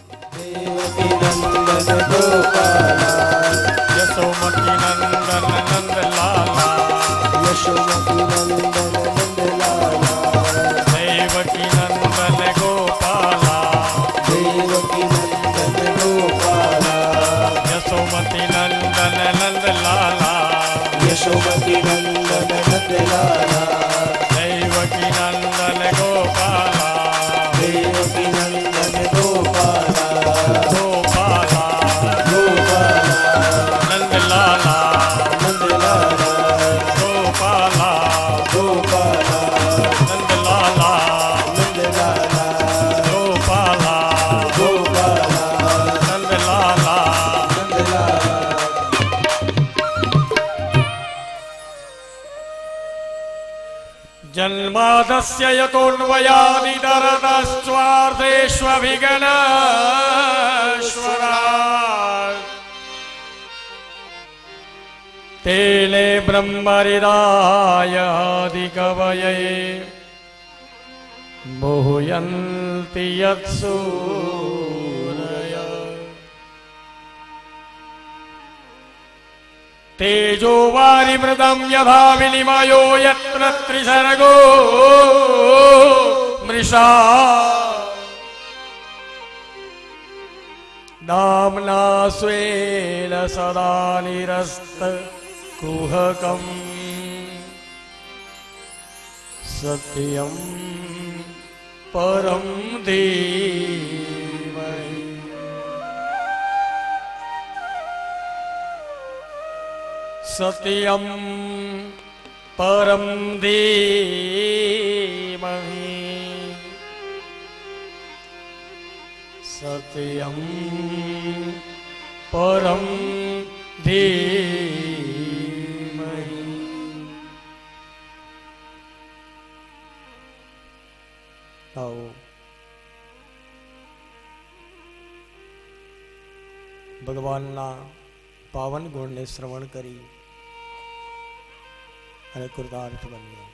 देवकी नंदन गोपाला, यशोमती नंदन नंदलाला, यशोमती नंदन नंदलाला, देवकी नंदन गोपाला, देवकी नंदन गोपाला, यशोमती नंदन नंदलाला, यशोमती नंदन नंदलाला, देवकी नंदन गोपाला, देवकी नंदन गोपाला, गोपाला, गोपाला, नंदलाला, नंदलाला, गोपाला, गोपाला, नंदलाला, नंदलाला, गोपाला, गोपाला, नंदलाला। नंदलाला। जन्मादस्य यतोऽन्वयादितरतस्त्वार्थेष्वभिगणेश्वरात् तेने ब्रह्महृदाय आदिकवये मुह्यन्ति यत्सूरय तेजो वारिमृदं यथा विनिमयो यत्र त्रिसर्गो मृषा नाम्ना स्वेन सदा निरस्तकुहकम् सत्यं परं धीमहि। सत्यं परं धीमहि। सत्यं परं धीमहि। आओ ભગવાનના પાવન ગુણને શ્રવણ કરી અને કૃતાર્થ બન્યો.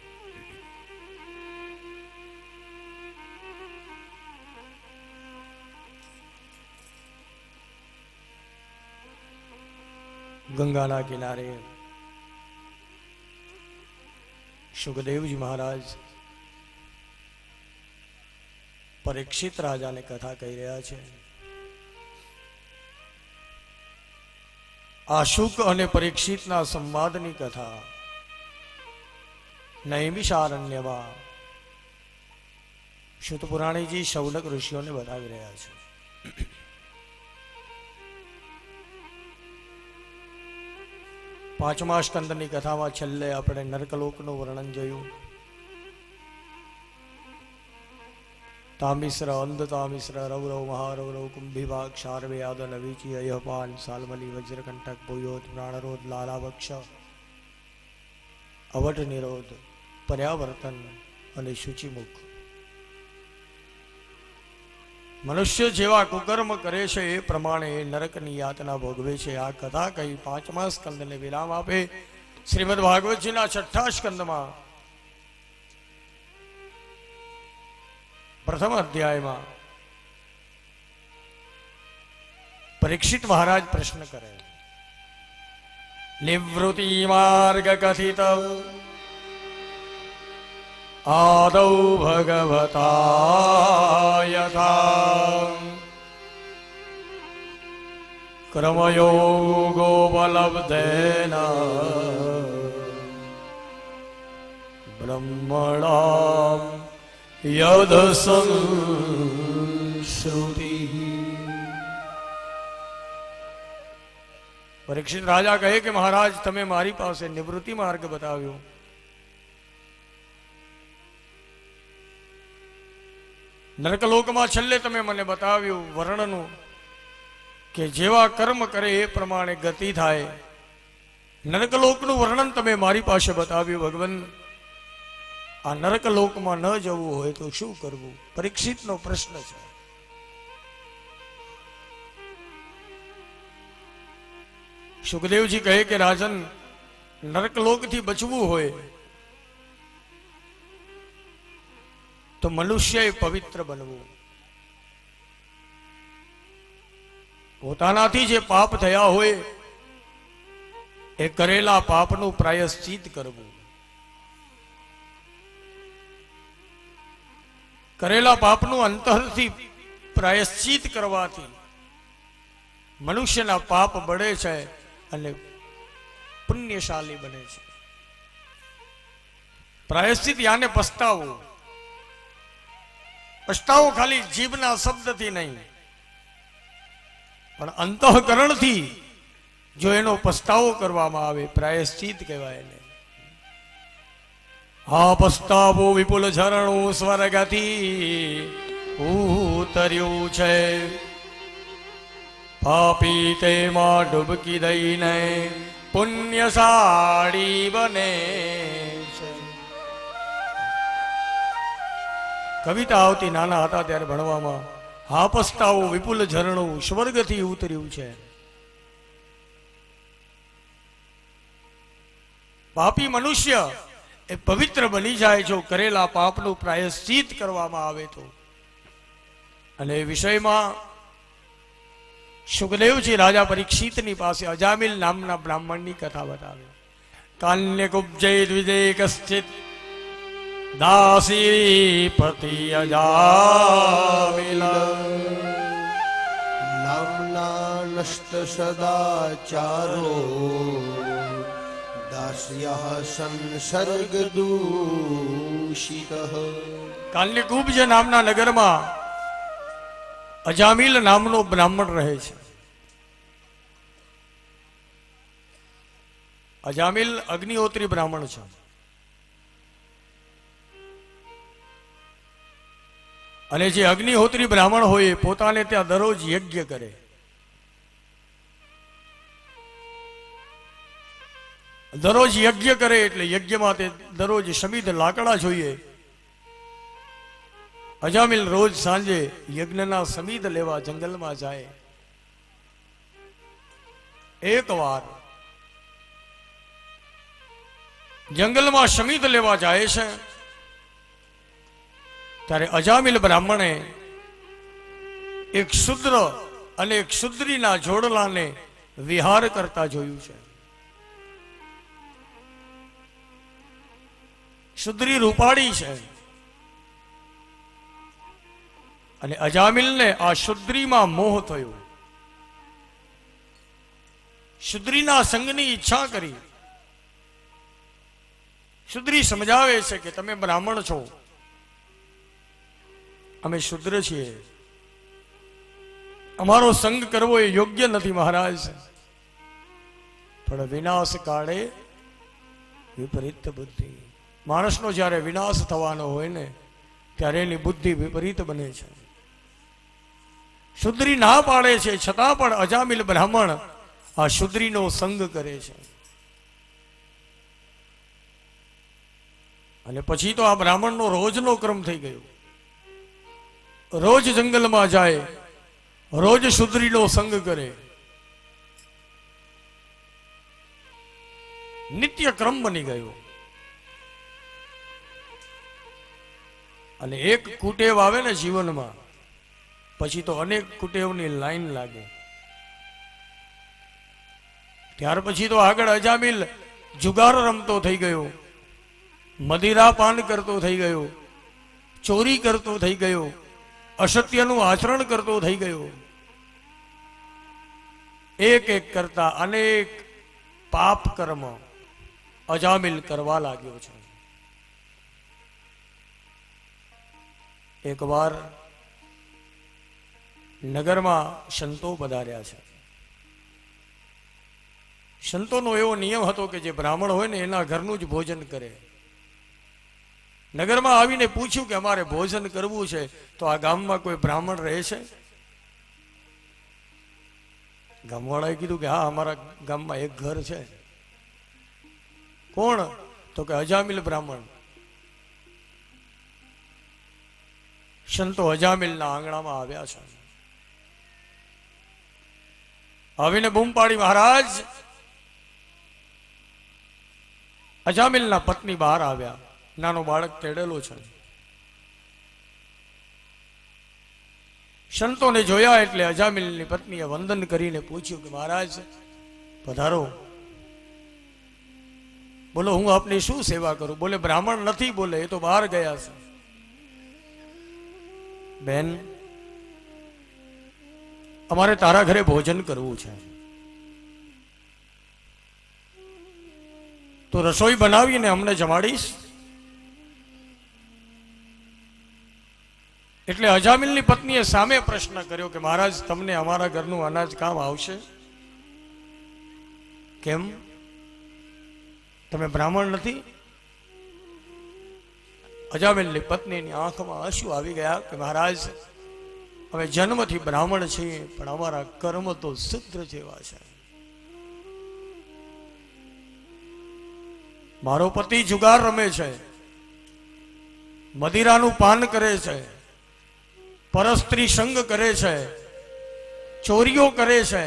ગંગાના કિનારે સુખદેવજી મહારાજ પરીક્ષિત રાજાને કથા કહી રહ્યા છે. આ શુક અને પરીક્ષિતના સંવાદની કથા નૈમિષારણ્યમાં શુદ્ધ પુરાણીજી શૌનક ઋષિઓને બતાવી રહ્યા છે. પાંચમા સ્કંદની કથામાં છેલ્લે આપણે નરકલોકનું વર્ણન જોયું. તામિશ્ર, અંધ તામિશ્ર, રૌરવ, મહારૌરવ, કુંભીભાગ, શાર્વે, યાદ, નવીચી, અયપાન, સાલમલી, વજ્રકંટક, ભૂયોત, પ્રાણરોધ, લાલાવક્ષ, અવટ નિરોધ, પર્યાવર્તન અને શુચિમુખ. મનુષ્ય જેવા કુકર્મ કરે છે એ પ્રમાણે નરકની યાતના ભોગવે છે. આ કથા કહી પાંચમા સ્કંદને વિરામ આપે. શ્રીમદ ભાગવતજીના છઠ્ઠા સ્કંદમાં પ્રથમ અધ્યાયમાં પરીક્ષિત મહારાજ પ્રશ્ન કરે. નિવૃત્તિ માર્ગ કથિત આદૌ ભગવતા યથા ક્રમયોગોપલબ્ધેન બ્રહ્મણાં યદ સંશ્રુતિ. પરીક્ષિત રાજા કહે કે મહારાજ, તમે મારી પાસે નિવૃત્તિ માર્ગ બતાવ્યો, નરકલોકમાં છેલ્લે તમે મને બતાવ્યું વર્ણનું કે જેવા કર્મ કરે એ પ્રમાણે ગતિ થાય. નરકલોકનું વર્ણન તમે મારી પાસે બતાવ્યું. ભગવાન, આ નરકલોકમાં ન જવું હોય તો શું કરવું? પરીક્ષિતનો પ્રશ્ન છે. સુખદેવજી કહે કે રાજન, નરકલોકથી બચવું હોય તો મનુષ્યએ પવિત્ર બનવું. પોતાનાથી જે પાપ થયા હોય એ કરેલા પાપનું પ્રાયશ્ચિત કરવું. કરેલા પાપનું અંતરથી પ્રાયશ્ચિત કરવાથી મનુષ્યના પાપ બળે છે અને પુણ્યશાળી બને છે. પ્રાયશ્ચિત યાને પસ્તાવો. પસ્તાવો ખાલી જીભના શબ્દથી નહીં પણ અંતઃકરણથી જો એનો પસ્તાવો કરવામાં આવે પ્રાયશ્ચિત કહેવાય એને. હા પસ્તાવો વિપુલ ઝરણું સ્વર્ગથી ઉતર્યું છે, પાપી તેમાં ડૂબકી દઈને પુણ્યશાળી બને છે. કવિતા આવતી નાના હતા ત્યારે ભણવામાં, હા પસ્તાવો વિપુલ ઝરણું સ્વર્ગથી ઉતર્યું છે. પાપી મનુષ્ય એ પવિત્ર બની જાય જો કરેલા પાપનું પ્રાયશ્ચિત કરવામાં આવે તો. અને એ વિષયમાં સુખદેવજી રાજા પરીક્ષિતની પાસે અજામિલ નામના બ્રાહ્મણની કથા બતાવે. કાન્ય કુબ્જય દ્વિજય કશ્ચિત દાસી પતિ અજામિલ નામના નષ્ટ સદાચારો દાસ્યઃ સંસર્ગ દૂષિતઃ. કાલ્યકુબ્જ નામના નગરમાં અજામિલ નામનો બ્રાહ્મણ રહે છે. અજામિલ અગ્નિહોત્રી બ્રાહ્મણ છે. અને જે અગ્નિહોત્રી બ્રાહ્મણ હોય એ પોતાને ત્યાં દરરોજ યજ્ઞ કરે. દરરોજ યજ્ઞ કરે એટલે યજ્ઞમાં તે દરરોજ સમિધ લાકડા જોઈએ. અજામિલ રોજ સાંજે યજ્ઞના સમિધ લેવા જંગલમાં જાય. એક વાર જંગલમાં સમિધ લેવા જાય છે ત્યારે અજામિલ બ્રાહ્મણે એક શુદ્ર અને એક શુદ્રીના જોડલાને વિહાર કરતા જોયું છે. શુદ્રી રૂપાળી છે અને અજામિલને આ શુદ્રીમાં મોહ થયો. શુદ્રીના સંગની ઈચ્છા કરી. શુદ્રી સમજાવે છે કે તમે બ્રાહ્મણ છો, અમે શુદ્ર છીએ, અમારો સંગ કરવો એ યોગ્ય નથી મહારાજ. પણ વિનાશ કાળે વિપરીત બુદ્ધિ. માણસનો જ્યારે વિનાશ થવાનો હોય ને ત્યારે એની બુદ્ધિ વિપરીત બને છે. શુદ્રી ના પાડે છે છતાં પણ અજામિલ બ્રાહ્મણ આ શુદ્રીનો સંગ કરે છે. અને પછી તો આ બ્રાહ્મણનો રોજનો ક્રમ થઈ ગયો. રોજ જંગલમાં જાય, રોજ શુદ્રીનો સંગ કરે. નિત્ય ક્રમ બની ગયો. અને એક કુટેવ આવે ને જીવનમાં પછી તો અનેક કુટેવની લાઈન લાગે. ત્યાર પછી તો આગળ અજામિલ જુગાર રમતો થઈ ગયો, મદિરા પાન કરતો થઈ ગયો, ચોરી કરતો થઈ ગયો, અસત્યનું આચરણ કરતો થઈ ગયો. એક એક કરતા અનેક પાપ કર્મ અજામિલ કરવા લાગ્યો છે. એક વાર નગરમાં સંતો પધાર્યા છે. સંતોનો એવો નિયમ હતો કે જે બ્રાહ્મણ હોય ને એના ઘરનું જ ભોજન કરે. નગરમાં આવીને પૂછ્યું કે અમારે ભોજન કરવું છે તો આ ગામમાં કોઈ બ્રાહ્મણ રહે છે? ગામવાળાએ કીધું કે હા, અમારા ગામમાં એક ઘર છે. કોણ? તો કે અજામિલ બ્રાહ્મણ. સંતો અજામિલના આંગણામાં આવ્યા છે. આવીને બૂમ પાડી, મહારાજ અજામિલના પત્ની બહાર આવ્યા. નાનો બાળક તેડેલો છે. સંતોને જોયા એટલે અજામિલની પત્નીએ વંદન કરીને પૂછ્યું કે મહારાજ પધારો. બોલો હું આપની શું સેવા કરું? બોલે બ્રાહ્મણ નથી, બોલે એ તો બહાર ગયા છે. બેન અમારે તારા ઘરે ભોજન કરવું છે, તો રસોઈ બનાવીને અમને જમાડીશ? એટલે અજામિલની પત્નીએ સામે પ્રશ્ન કર્યો કે મહારાજ તમને અમારા ઘરનું અનાજ કામ આવશે? કેમ, તમે બ્રાહ્મણ નથી? અજામિલની પત્નીની આંખમાં આંસુ આવી ગયા કે મહારાજ અમે જન્મથી બ્રાહ્મણ છીએ, પણ અમારા કર્મ તો શુદ્ર જેવા છે. મારો પતિ જુગાર રમે છે, મદિરાનું પાન કરે છે, પરસ્ત્રી સંગ કરે છે, ચોરીઓ કરે છે,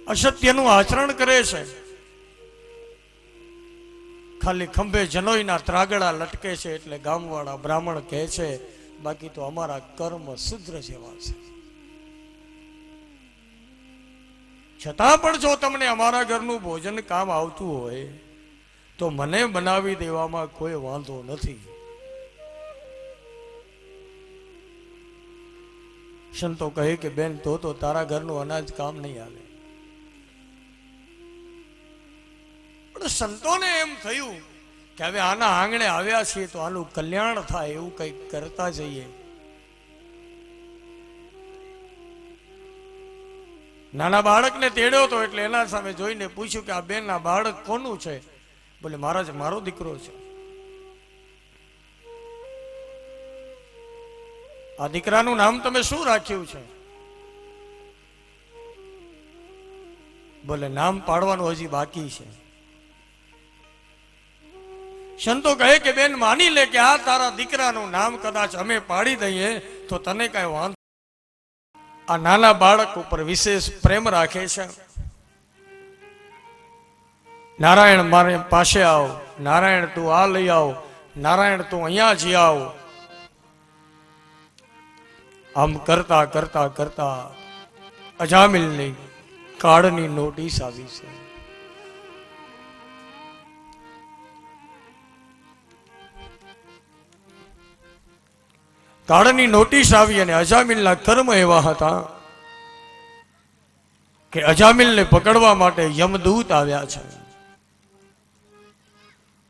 અસત્યનું આચરણ કરે છે. ખાલી ખંભે જનોઈના ત્રાગડા લટકે છે એટલે ગામવાળા બ્રાહ્મણ કહે છે, બાકી તો અમારા કર્મ શુદ્ર જેવા છે. છતાં પણ જો તમને અમારા ઘરનું ભોજન કામ આવતું હોય તો મને બનાવી દેવામાં કોઈ વાંધો નથી. સંતો કહે કે બેન તો તારા ઘરનું અનાજ કામ નહીં આવે. પણ સંતોને એમ થયું કે હવે આના આંગણે આવ્યા છીએ તો આનું કલ્યાણ થાય એવું કંઈક કરતા જઈએ. નાના બાળકને તેડ્યો હતો એટલે એના સામે જોઈને પૂછ્યું કે આ બેન આ બાળક કોનું છે? બોલે મહારાજ મારો દીકરો છે. આ દીકરાનું નામ તમે શું રાખ્યું છે? બોલે નામ પાડવાનું હજી બાકી છે. સંતો કહે કે બેન માની લે કે આ તારા દીકરાનું નામ કદાચ અમે પાડી દઈએ તો તને કઈ વાંધો? આ નાના બાળક ઉપર વિશેષ પ્રેમ રાખે છે. નારાયણ મારે પાસે આવ, નારાયણ તું આ લઈ આવ, નારાયણ તું અહીંયા જી આવ. આમ કરતા કરતા કરતા અજામિલની કાળની નોટિસ આવી છે. કાળની નોટિસ આવી અને અજામિલના કર્મ એવા હતા કે અજામિલને પકડવા માટે યમદૂત આવ્યા છે.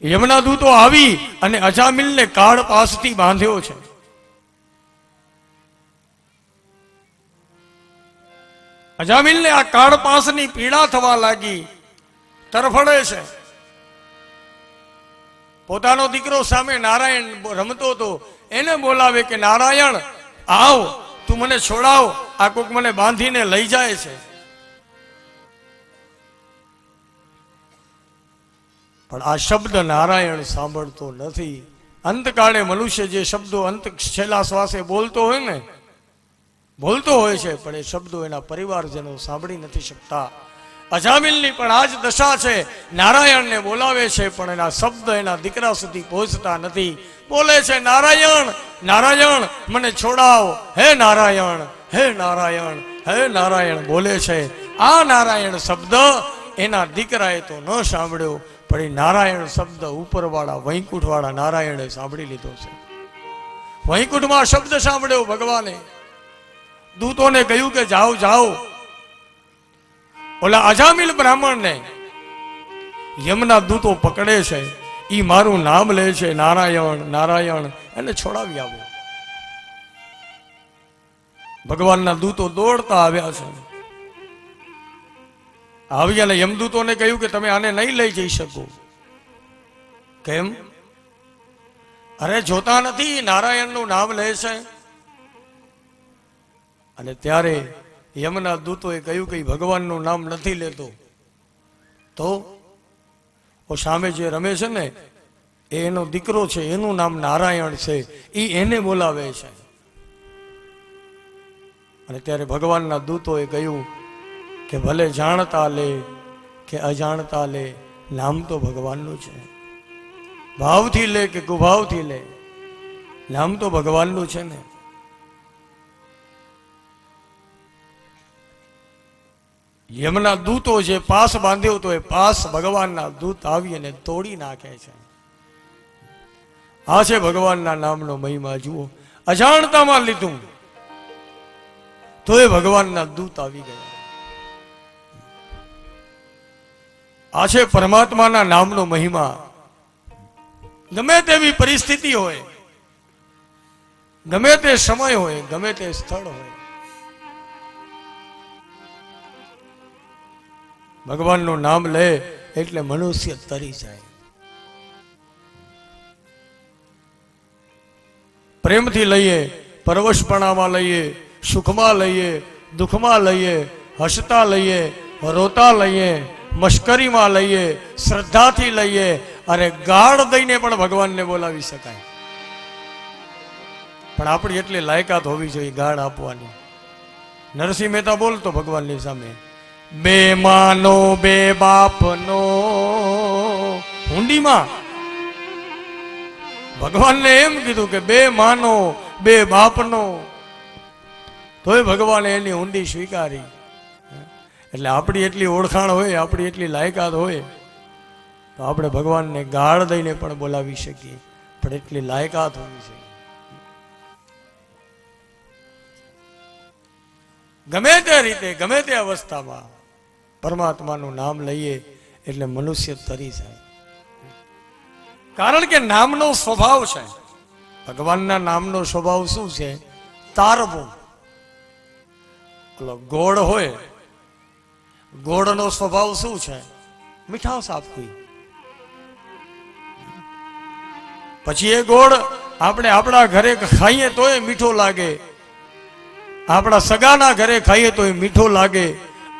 યમના દૂતો આવી અને અજામિલને કાળ પાસથી બાંધ્યો છે. અજામિલને આ કાળ પાસની પીડા થવા લાગી, તરફડે છે. પોતાનો દીકરો સામે નારાયણ રમતો હતો, એને બોલાવે કે નારાયણ આવ, તું મને છોડાવ, આ કોક મને બાંધીને લઈ જાય છે. પણ આ શબ્દ નારાયણ સાંભળતો નથી. અંતકાળે મનુષ્ય જે શબ્દો અંત છેલ્લા શ્વાસે બોલતો હોય ને, બોલતો હોય છે, પણ એ શબ્દો એના પરિવારજનો સાંભળી નથી શકતા. અજામિલની પણ આ જ દશા છે. નારાયણને બોલાવે છે પણ એના શબ્દ એના દીકરા સુધી પહોંચતા નથી. બોલે છે નારાયણ નારાયણ મને છોડાવ, હે નારાયણ હે નારાયણ હે નારાયણ બોલે છે. આ નારાયણ શબ્દ એના દીકરાએ તો ન સાંભળ્યો, પણ એ નારાયણ શબ્દ ઉપરવાળા વૈકુંઠવાળા નારાયણે સાંભળી લીધો છે. વૈકુંઠમાં શબ્દ સાંભળ્યો ભગવાને. દૂતોને કહ્યું કે જાઓ જાઓ, ઓલા અજામિલ બ્રાહ્મણને યમના દૂતો પકડે છે, ઈ મારું નામ લે છે નારાયણ નારાયણ, એને છોડાવી આવો. ભગવાનના દૂતો દોડતા આવ્યા છે. આવી અને યમદૂતોને કહ્યું કે તમે આને નહીં લઈ જઈ શકો. કેમ? અરે જોતા નથી નારાયણનું નામ લે છે. અને ત્યારે યમના દૂતોએ કહ્યું કે ભગવાનનું નામ નથી લેતો. તો સામે જે રમે છે ને એ એનો દીકરો છે, એનું નામ નારાયણ છે, એ એને બોલાવે છે. અને ત્યારે ભગવાનના દૂતોએ કહ્યું કે ભલે જાણતા લે કે અજાણતા લે, નામ તો ભગવાનનું છે. ભાવથી લે કે કુભાવથી લે, નામ તો ભગવાનનું છે ને. યમના દૂતો જે પાસ બાંધ્યો તો એ પાસ ભગવાનના દૂત આવી અને તોડી નાખે છે. આ છે ભગવાનના નામનો મહિમા. જુઓ, અજાણતામાં લીધું તો એ ભગવાનના દૂત આવી ગયા. આ છે પરમાત્માના નામનો મહિમા. ગમે તેવી પરિસ્થિતિ હોય, ગમે તે સમય હોય, ગમે તે સ્થળ હોય, ભગવાનનું નામ લે એટલે મનુષ્ય તરી જાય. પ્રેમથી લઈએ, પરવશપણામાં લઈએ, સુખમાં લઈએ, દુઃખમાં લઈએ, હસતા લઈએ, રોતા લઈએ, મશ્કરીમાં લઈએ, શ્રદ્ધાથી લઈએ, અરે ગાળ દઈને પણ ભગવાનને બોલાવી શકાય. પણ આપણી એટલી લાયકાત હોવી જોઈએ ગાળ આપવાની. નરસિંહ મહેતા બોલતો ભગવાનની સામે, બે માનો બે બાપનો હુંડીમાં. ભગવાનને એમ કીધું કે બે માનો બે બાપનો, તોય ભગવાને એની હુંડી સ્વીકારી. એટલે આપણી એટલી ઓળખાણ હોય, આપણી એટલી લાયકાત હોય તો આપણે ભગવાનને ગાળ દઈને પણ બોલાવી શકીએ. પણ એટલી લાયકાત હોવી જોઈએ. ગમે તે રીતે, ગમે તે અવસ્થામાં પરમાત્માનું નામ લઈએ એટલે મનુષ્ય તરી જાય. કારણ કે નામનો સ્વભાવ છે. ભગવાનના નામનો સ્વભાવ શું છે? તારવો. ગોળ હોય, ગોળનો સ્વભાવ શું છે? મીઠાશ આપવી. પછી એ ગોળ આપણે આપણા ઘરે ખાઈએ તોય મીઠો લાગે, આપણા સગાના ઘરે ખાઈએ તોય મીઠો લાગે,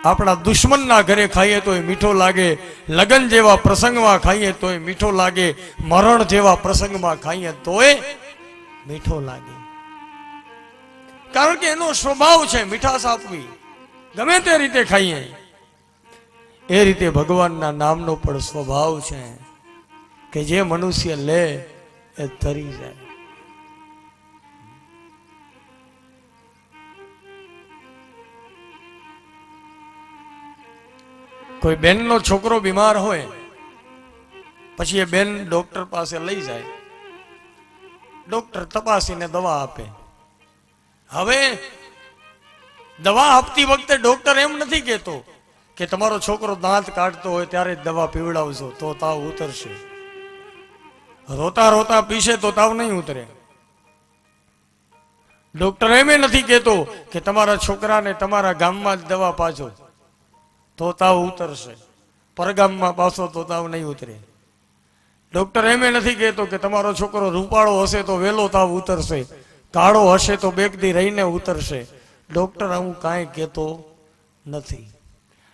આપણા દુશ્મનના ઘરે ખાઈએ તોય મીઠો લાગે, લગ્ન જેવા પ્રસંગમાં ખાઈએ તોય મીઠો લાગે, મરણ જેવા પ્રસંગમાં ખાઈએ તોય મીઠો લાગે. કારણ કે એનો સ્વભાવ છે મીઠાશ આપવી. ગમે તે રીતે ખાઈએ એ રીતે ભગવાનના નામનો પણ સ્વભાવ છે કે જે મનુષ્ય લે એ તરી જાય. કોઈ બેનનો છોકરો બીમાર હોય, પછી એ બેન ડોક્ટર પાસે લઈ જાય, ડોક્ટર તપાસીને દવા આપે. હવે દવા આપતી વખતે ડોક્ટર એમ નથી કહેતો કે તમારો છોકરો દાંત કાઢતો હોય ત્યારે જ દવા પીવડાવજો તો તાવ ઉતરશે. રોતા રોતા પીશે તો તાવ નહીં ઉતરે. ડોક્ટર એમ નથી કહેતો કે તમારા છોકરાને તમારા ગામમાં જ દવા પાજો તો તાવ ઉતરશે, પરગામમાં પાછો તો તાવ નહીં ઉતરે. ડોક્ટર એમ નથી કહેતો કે તમારો છોકરો રૂપાળો હશે તો વહેલો તાવ ઉતરશે, કાળો હશે તો બેક દી રહીને ઉતરશે. ડોક્ટર આવું કાંઈ કહેતો નથી.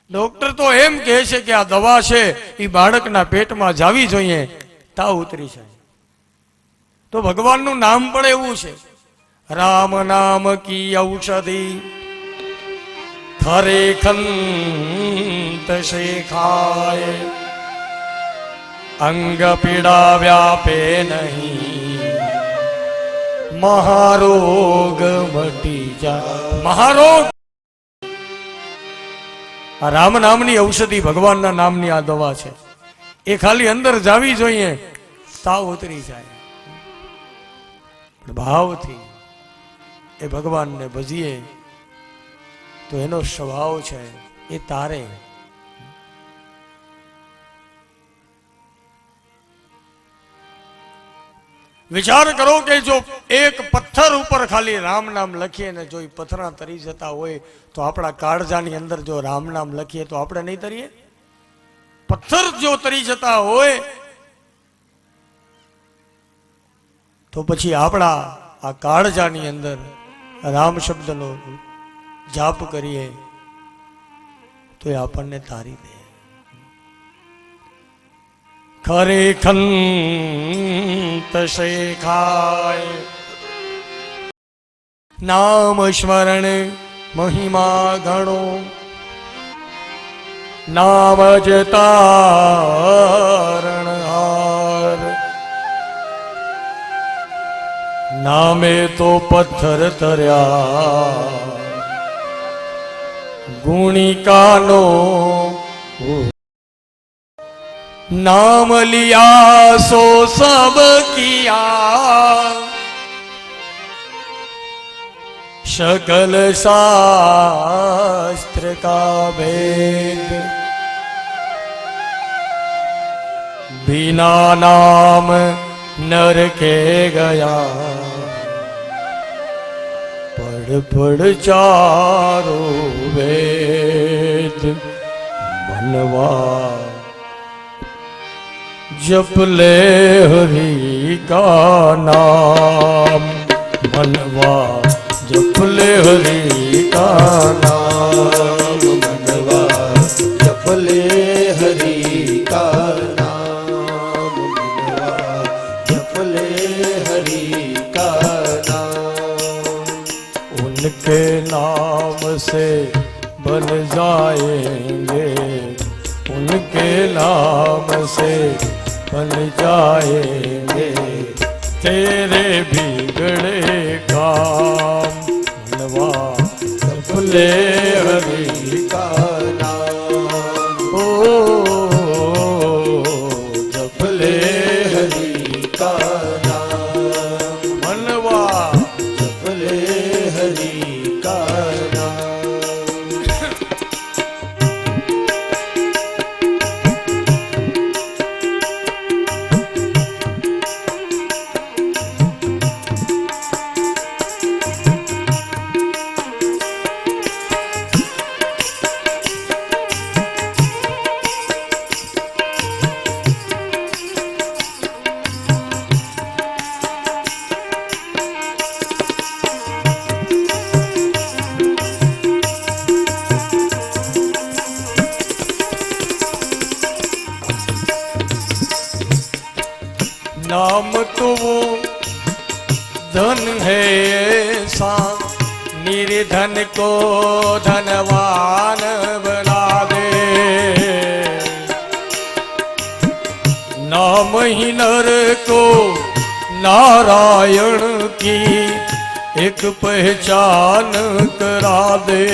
ડોક્ટર તો એમ કહે છે કે આ દવા છે એ બાળકના પેટમાં જાવી જોઈએ, તાવ ઉતરી જાય. તો ભગવાનનું નામ પણ એવું છે, રામ નામ કી ઔષધિ ખરે ખંત શેખાય, અંગ પીડા વ્યાપે નહીં, મહારોગ મટી જાય. મહારોગ. આ રામ નામની ઔષધિ, ભગવાનના નામની આ દવા છે. એ ખાલી અંદર જાવી જોઈએ, તાવ ઉતરી જાય. ભાવથી એ ભગવાનને ભજીએ તો એનો સ્વભાવ છે એ તારે. વિચાર કરો કે જો એક પથ્થર ઉપર ખાલી રામ નામ લખીએ ને જો એ પથ્થરા તરી જતા હોય તો આપણા કાળજાની અંદર જો રામ નામ લખીએ તો આપણે નહીં તરીએ? પથ્થર જો તરી જતા હોય તો પછી આપણા આ કાળજાની અંદર રામ શબ્દનો જાપ કરીએ તો એ આપણને તારી દે. ખરે ખંત શેખાય, નામ સ્મરણ મહિમા ઘણો, નામ જ તારણહાર, નામે તો પથ્થર તર્યા, गुणिकानो नाम लिया सो सब किया, सकल शास्त्र का भेद, बिना नाम नर के गया, पढ़ पढ़ चारो वेद, मनवा जप ले हरि का नाम, मनवा जप ले हरि का नाम, मनवा जप ले हरि का नाम, मनवा जप ले हरि का नाम। उनके नाम से बन जाएंगे, उनके नाम से बन जाएंगे तेरे बिगड़े काम, मनवा जप ले हरि का नाम, ओ जप ले हरि का नाम, मनवा जप ले हरि का नाम। नाम तो वो धन है ऐसा, निर्धन को धनवान बना दे, नाम ही नर को नारायण की एक पहचान करा दे,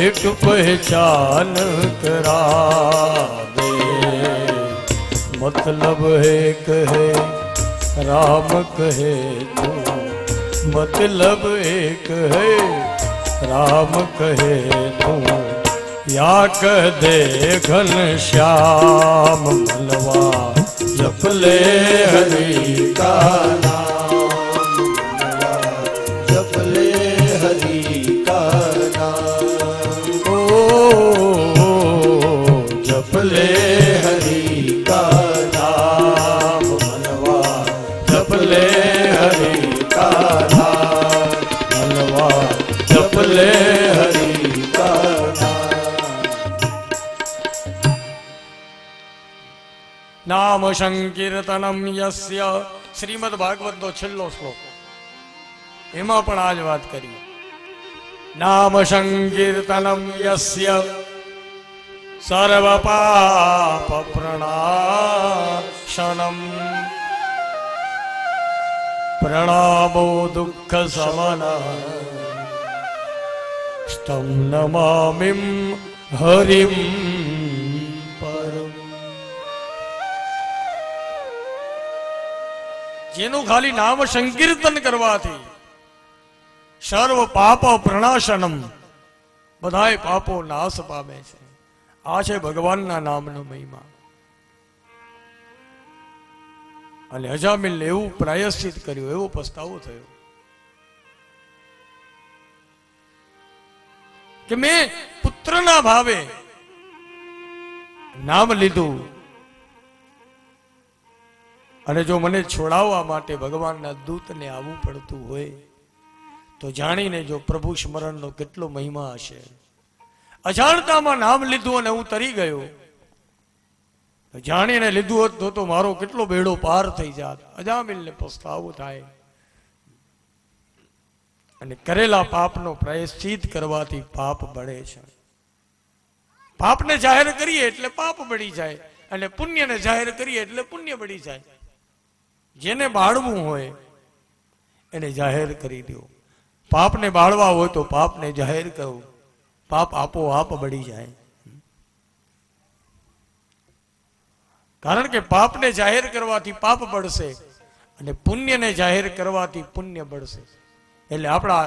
एक पहचान करा दे। मतलब एक है राम कहे तू, मतलब एक है राम कहे तू, या कह दे घनश्याम, मनवा जप ले हरि का नाम, मनवा जप ले हरि का नाम, ओ जप ले हरि का नाम, मनवा जप ले हरि का नाम, मनवा जप ले हरि का नाम। नाम संकीर्तनम यस्य, શ્રીમદ ભાગવતનો છેલ્લો શ્લોક, એમાં પણ આ જ વાત કરી. નામ સંકીર્તનમ યસ્ય સર્વ પાપ પ્રણાશનમ, પ્રણામો દુઃખ સમન, સ્તમ નમામિમ હરિમ પરમ. જેનું ખાલી નામ સંકીર્તન કરવાથી સર્વ પાપ પ્રણાશનમ, બધાય પાપો નાશ પામે છે. આ છે ભગવાનના નામનો મહિમા. અને અજામિલ એવું પ્રાયશ્ચિત કર્યું, એવો પસ્તાવો થયો કે મેં પુત્રના ભાવે નામ લીધું, અને જો મને છોડાવવા માટે ભગવાનના દૂતને આવવું પડતું હોય તો જાણીને જો પ્રભુ સ્મરણનો કેટલો મહિમા હશે. અજાણતામાં નામ લીધું અને હું તરી ગયો, જાણીને લીધું હોત તો મારો કેટલો બેડો પાર થઈ જાત. અજામિલને પસ્તાવો થાય. અને કરેલા પાપનો પ્રાયશ્ચિત કરવાથી પાપ બળે છે. પાપને જાહેર કરીએ એટલે પાપ બળી જાય, અને પુણ્યને જાહેર કરીએ એટલે પુણ્ય બળી જાય. જેને બાળવું હોય એને જાહેર કરી દો. પાપને બાળવા હોય તો પાપને જાહેર કરો, પાપ આપોઆપ બળી જાય. કારણ કે પાપને જાહેર કરવાથી પાપ બળશે અને પુણ્યને જાહેર કરવાથી પુણ્ય બળશે. એટલે આપણા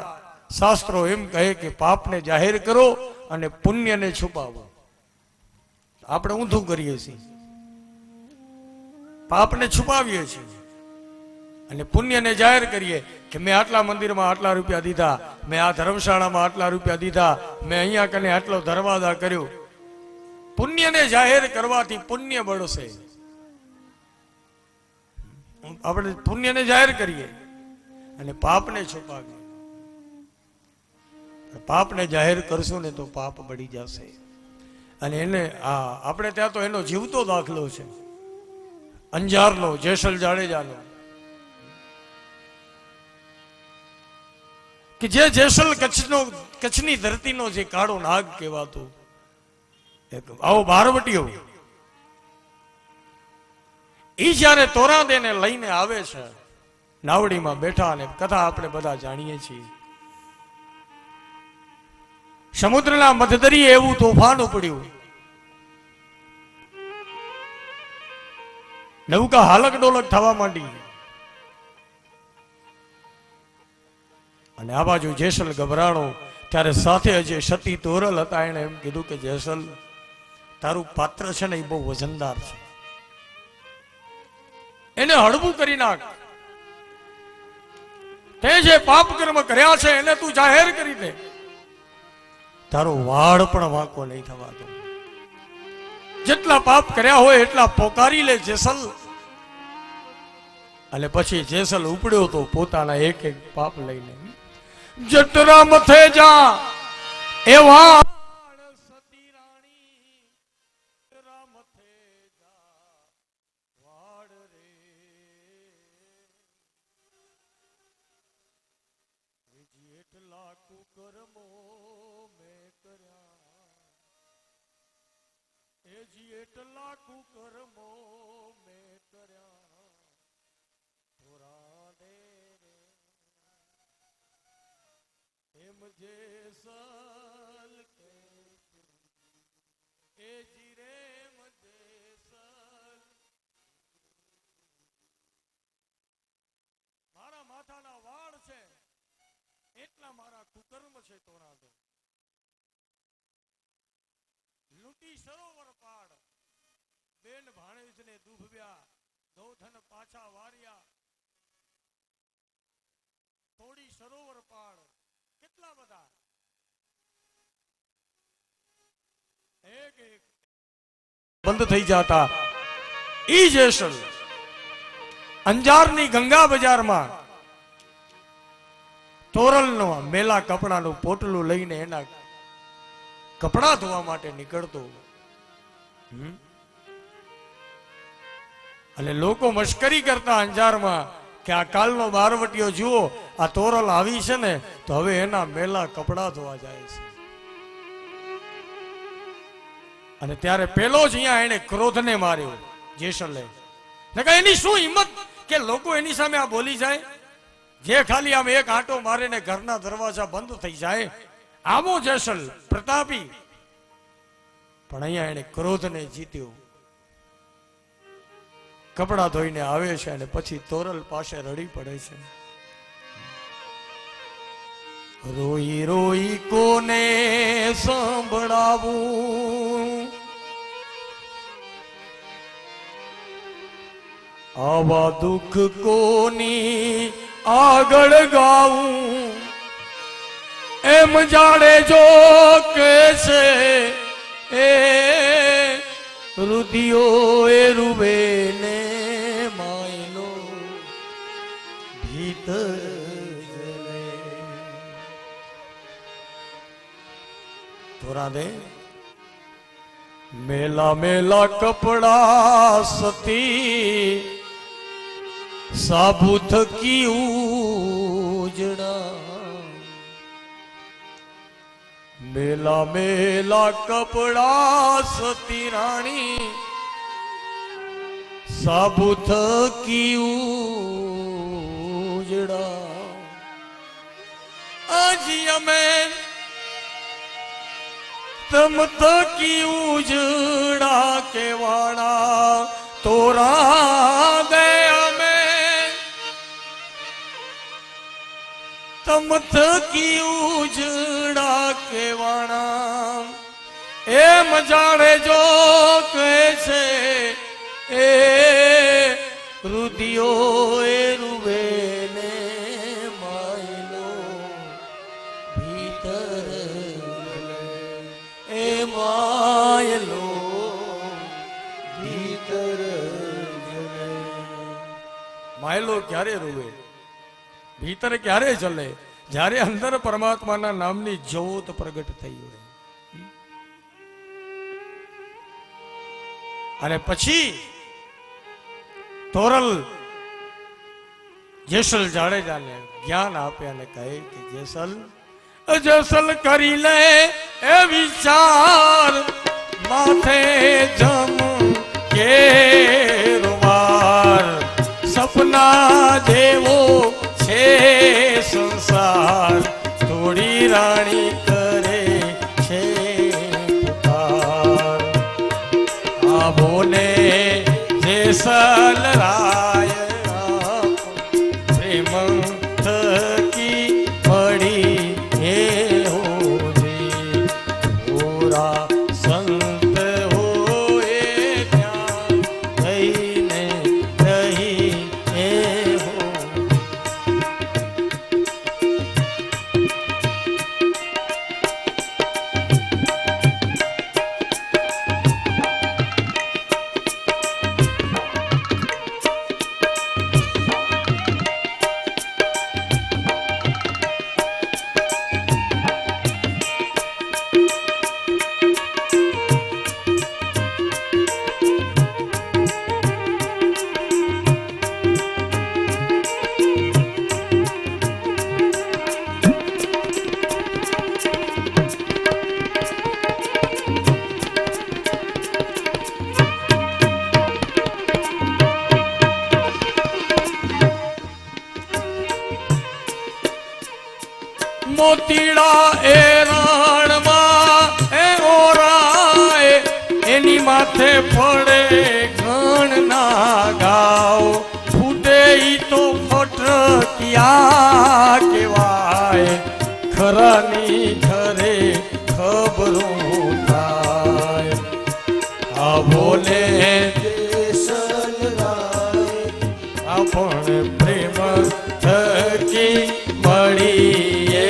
શાસ્ત્રો એમ કહે કે પાપને જાહેર કરો અને પુણ્યને છુપાવો. આપણે ઊંધું કરીએ છીએ, પાપને છુપાવીએ છીએ અને પુણ્યને જાહેર કરીએ કે મેં આટલા મંદિરમાં આટલા રૂપિયા દીધા, મેં આ ધર્મશાળામાં આટલા રૂપિયા દીધા, મેં અહીંયા કને આટલો દરવાજા કર્યો. પુણ્યને જાહેર કરવાથી પુણ્ય બળશે. આપણે પુણ્યને જાહેર કરીએ અને પાપને છુપાવીએ. પાપને જાહેર કરશું ને તો પાપ બળી જશે. અને એને આપણે ત્યાં તો એનો જીવતો દાખલો છે, અંજારનો, જેસલ જાડેજાનો, કે જે જેસલ કચ્છની ધરતીનો જે કાળો નાગ કહેવાતો, આવો બારવટીયો, ઈ જયારે તોરાદેને લઈને આવે છે, નાવડીમાં બેઠા, અને કથા આપણે બધા જાણીએ છીએ. સમુદ્રના મધદરીએ એવું તોફાન ઉપડ્યું, નૌકા હાલક ડોલક થવા માંડી. અને આ બાજુ જેસલ ગભરાણો. ત્યારે સાથે જે સતી તોરલ હતા, એને એમ કીધું કે જેસલ, તારું પાત્ર છે ને એ બહુ વજનદાર છે, એને હળવું કરી નાખ. તે જે પાપ કર્મ કર્યા છે એને તું જાહેર કરી દે, તારો વાળ પણ વાંકો નહીં થવા દો. જેટલા પાપ કર્યા હોય એટલા પોકારી લે જેસલ. અને પછી જેસલ ઉપડ્યો તો પોતાના એક એક પાપ લઈને, જટરા મથે જા એવા સતી રાણી, જટરા મથે જા વાડ રે, જેટલા કુકર્મો મેં કર્યા, એ જેટલા કુકર્મો મેં કર્યા, થોડા દે એમ જેસલ કે એ જીરેમ જેસલ. મારા માથાના વાળ છે એટલા મારા કુકર્મ છે, તોરા દે. લૂંટી સરોવર પાડ, બેન ભાણેજને દુભવ્યા, દોધન પાછા વાર્યા. થોડી સરોવર પાડ, કેટલા બધા, એક એક બંધ થઈ જતા. ઈ જેસલ અંજારની ગંગા બજારમાં તોરલનો મેલા કપડાનું પોટલું લઈને એના કપડા ધોવા માટે નીકળતો. અને લોકો મશ્કરી કરતા અંજારમાં કે આ કાલનો બારવટીયો જુઓ, આ તોરલ આવી છે ને તો હવે એના મેલા કપડા ધોવા જાય છે. અને ત્યારે પેલો જ અહીંયા એને ક્રોધને માર્યો જેસલે. એની શું હિંમત કે લોકો એની સામે આ બોલી જાય, જે ખાલી આમ એક આંટો મારે ને ઘરના દરવાજા બંધ થઈ જાય, આવો જેસલ પ્રતાપી. પણ અહીંયા એને ક્રોધને જીત્યો. કપડા ધોઈને આવે છે અને પછી તોરલ પાસે રડી પડે છે. રોઈ રોઈ કોને સંભળાવું, આવા દુઃખ કોની આગળ ગાવું. એમ જાણે જો કે છે એ રુધિયો એ રૂબે ને માયલો ભીતર જલે. થોડા દે મેલા મેલા કપડા સતી, સાબુ થકી ઉજડા. મેલા મેલા કપડા સતી રાણી, સાબુ થકી ઉજડા. जी हमें तम थकी उजड़ा के वाणा तोरा दे हमें तम थकी उजड़ा के वाणा ए मजाड़े जो कैसे ए रुदियो ए रुवे ने मायलो भीतर ए मायलो ભીતર માયલો ક્યારે રૂવે ભીતર ક્યારે ચલે જ્યારે અંદર પરમાત્માના નામની જ્યોત પ્રગટ થઈ હોય અને પછી તોરલ જેસલ જાડેજાને જ્ઞાન આપે અને કહે કે જેસલ જેસલ કરી લે એ વિચાર માથે જમ કે રૂવાર સપના જેવો છે સંસાર થોડી રાણી કરે છે પુકાર આવો ને જેસલ રાય પ્રેમ થકી પડી હે હોજી પૂરા સંત હોય ત્યાં થઈને રહી હે હો મોતીડા એ રાણમાં એ ઓરાય એની માથે પડે ઘણ ના ગાવ ફૂટે ઈ તો ફટક્યા કેવાય ખરાની ખરે ખબરું થાય આ બોલે જેસલ રાય આપણ પ્રેમ થકી મળીએ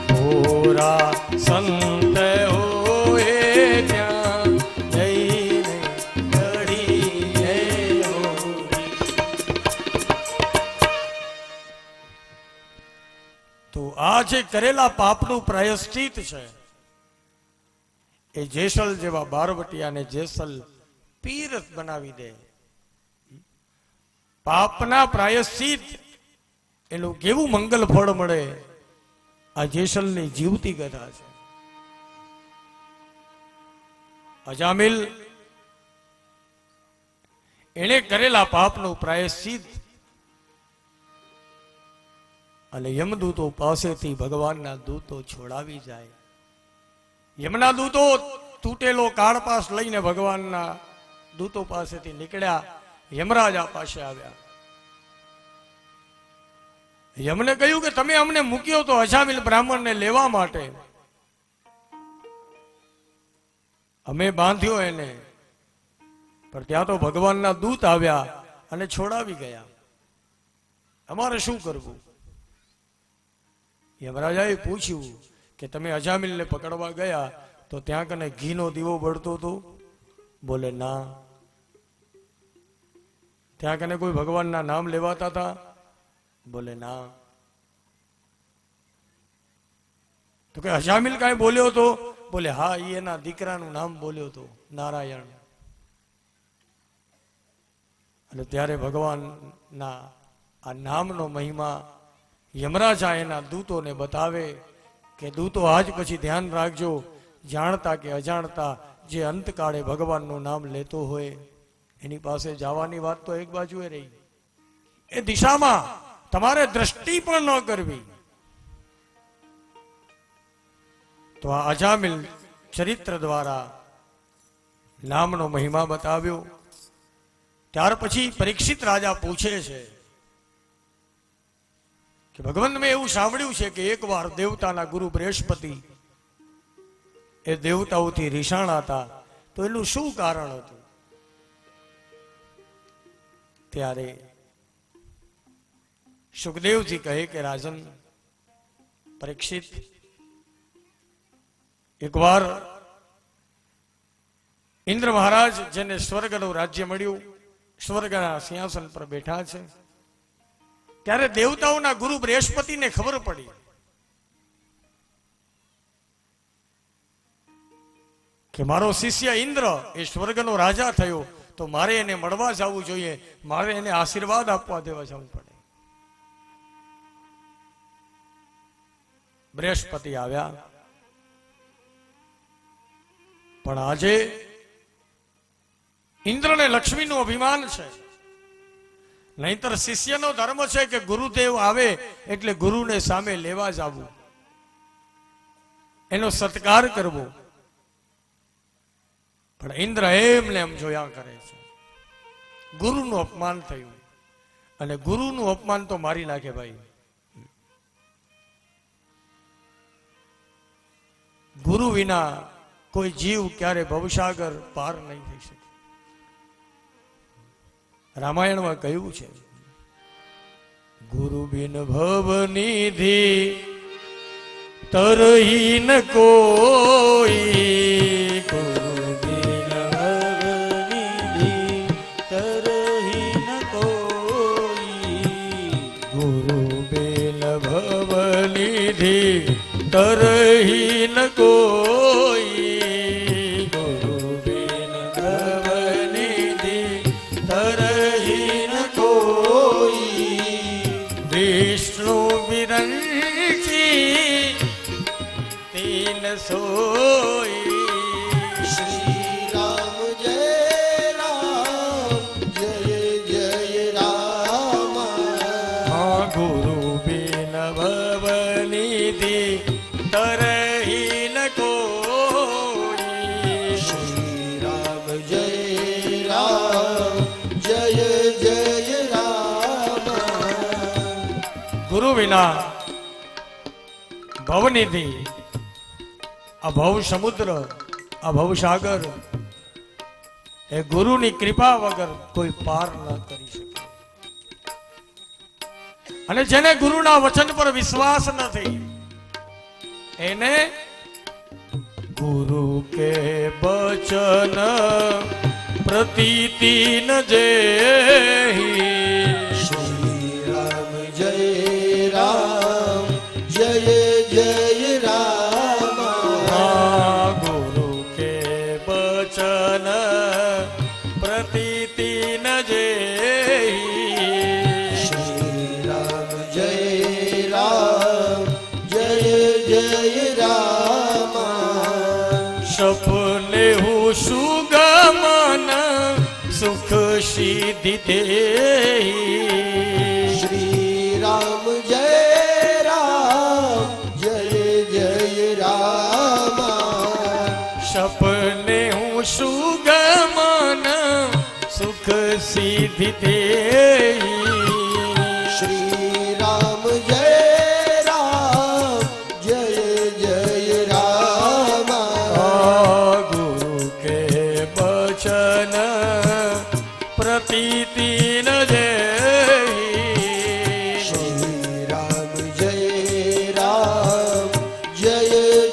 પૂરા સંત હોય ત્યાં જઈને ઘડીએ તો આ જે કરેલા પાપનું પ્રાયશ્ચિત છે એ જેસલ જેવા બારવટિયાને જેસલ પીર બનાવી દે પાપના પ્રાયશ્ચિત એનું કેવું મંગલ ફળ મળે આ જેસલની જીવતી કથા છે અજામિલ એણે કરેલા પાપનું પ્રાયશ્ચિત અને યમદૂતો પાસેથી ભગવાનના દૂતો છોડાવી જાય યમના દૂતો તૂટેલો કાળપાસ લઈને ભગવાનના દૂતો પાસેથી નીકળ્યા યમરાજા પાસે આવ્યા યમને કહ્યું કે તમે અમને મૂક્યો તો અજામિલ બ્રાહ્મણને લેવા માટે અમે બાંધ્યો એને પણ ત્યાં તો ભગવાનના દૂત આવ્યા અને છોડાવી ગયા અમારે શું કરવું યમરાજાએ પૂછ્યું કે તમે અજામિલને પકડવા ગયા તો ત્યાં કને ઘીનો દીવો બળતો હતો બોલે ના ત્યાં કને કોઈ ભગવાનના નામ લેવાતા હતા બોલે ના તો કે અજામિલ કાંઈ બોલ્યો તો બોલે હા એના દીકરાનું નામ બોલ્યો તો નારાયણ અને ત્યારે ભગવાનના આ નામનો મહિમા યમરાજા એના દૂતોને બતાવે કે દૂતો આજ પછી ધ્યાન રાખજો જાણતા કે અજાણતા જે અંતકાળે ભગવાનનું નામ લેતો હોય એની પાસે જવાની વાત તો એક બાજુએ રહી એ દિશામાં તમારે દ્રષ્ટિ પણ ન કરવી તો આ અજામિલ ચરિત્ર દ્વારા નામનો મહિમા બતાવ્યો. ત્યાર પછી પરીક્ષિત રાજા પૂછે છે કે ભગવાન, મેં એવું સાંભળ્યું છે કે એકવાર દેવતાના ગુરુ બૃહસ્પતિ એ દેવતાઓથી રીસાણા હતા, તો એનું શું કારણ હતું? ત્યારે સુખદેવજી કહે કે રાજન પરીક્ષિત, એકવાર ઇન્દ્ર મહારાજ, જેને સ્વર્ગનું રાજ્ય મળ્યું, સ્વર્ગના સિંહાસન પર બેઠા છે, ત્યારે દેવતાઓના ગુરુ બૃહસ્પતિને ખબર પડી કે મારો શિષ્ય ઇન્દ્ર એ સ્વર્ગનો રાજા થયો, તો મારે એને મળવા જવું જોઈએ, મારે એને આશીર્વાદ આપવા દેવા જવું પડે. બૃહસ્પતિ આવ્યા. પણ આજે ઇન્દ્રને લક્ષ્મીનું અભિમાન છે, નહીતર શિષ્યનો ધર્મ છે કે ગુરુદેવ આવે એટલે ગુરુને સામે લેવા જવું, એનો સત્કાર કરવો. પણ ઇન્દ્ર એમને એમ જોયા કરે છે. ગુરુનું અપમાન થયું, અને ગુરુનું અપમાન તો મારી નાખે ભાઈ. ગુરુ વિના કોઈ જીવ ક્યારે ભવસાગર પાર નહીં થઈ શકે. રામાયણમાં કહ્યું છે, ગુરુ બિન ભવનિધિ તરહી ન કોઈ, ગુરુ બિન ભવનિધિ તરહી ન કોઈ, ગુરુ બિન ભવનિધિ તરહી ન કોઈ, ગુરુ બિન ભવનિધિ તરહી ન કોઈ, વિષ્ણુ વિરંચી તીન સોઈ. શ્રી રામ જય રામ જય જય રામ. હા, ગુરુ બિન ભવનિધિ તરહી ન કોઈ. શ્રી રામ જય રામ જય જય રામ. ગુરુ વિના ભવનિધિ, આ ભવ સમુદ્ર, આ ભવ સાગર, એ ગુરુની કૃપા વગર કોઈ પાર ન કરી શકે. અને જેને ગુરુના વચન પર વિશ્વાસ નથી, એને ગુરુ કે બચન પ્રતીતિ ન જેહી. શ્રી રામ જય રામ જય જય રામ. હા, ગુરુ કે બચન પ્રતીતિ ન જેહી. શ્રી રામ જય રામ જય જય રામ. સપને હું સુગમન સુખ સિદ્ધિ દેહી. શ્રી રામ જય રામ જય જય રામ. સપને હું સુગમન સુખ સિદ્ધિ દેહી. શ્રી રામ જય રામ જય જય રામ. ગુરુ કે બચન પ્રતીતિ ન જેહી. શ્રી રામ જય રામ જય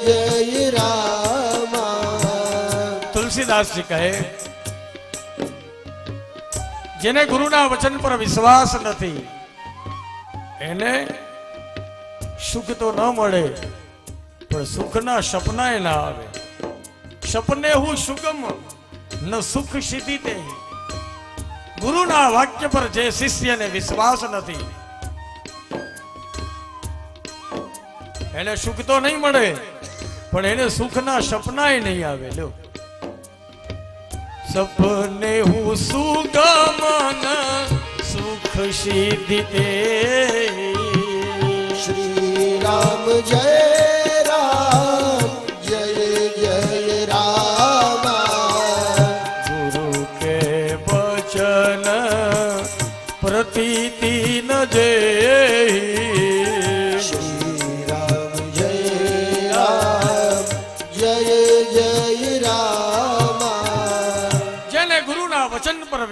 જય રામ. તુલસીદાસજી કહે, જેને ગુરુના વચન પર વિશ્વાસ નથી, એને સુખ તો ન મળે, પણ સુખના સપના ના આવે. સપને હું સુગમ ન સુખ સિદ્ધિ તે. ગુરુના વાક્ય પર જે શિષ્યને વિશ્વાસ નથી, એને સુખ તો નહીં મળે, પણ એને સુખના સપનાય નહીં આવે. લ્યો, સપને હું સુગમન સુખ સિદ્ધિ તે. શ્રી રામ જય રામ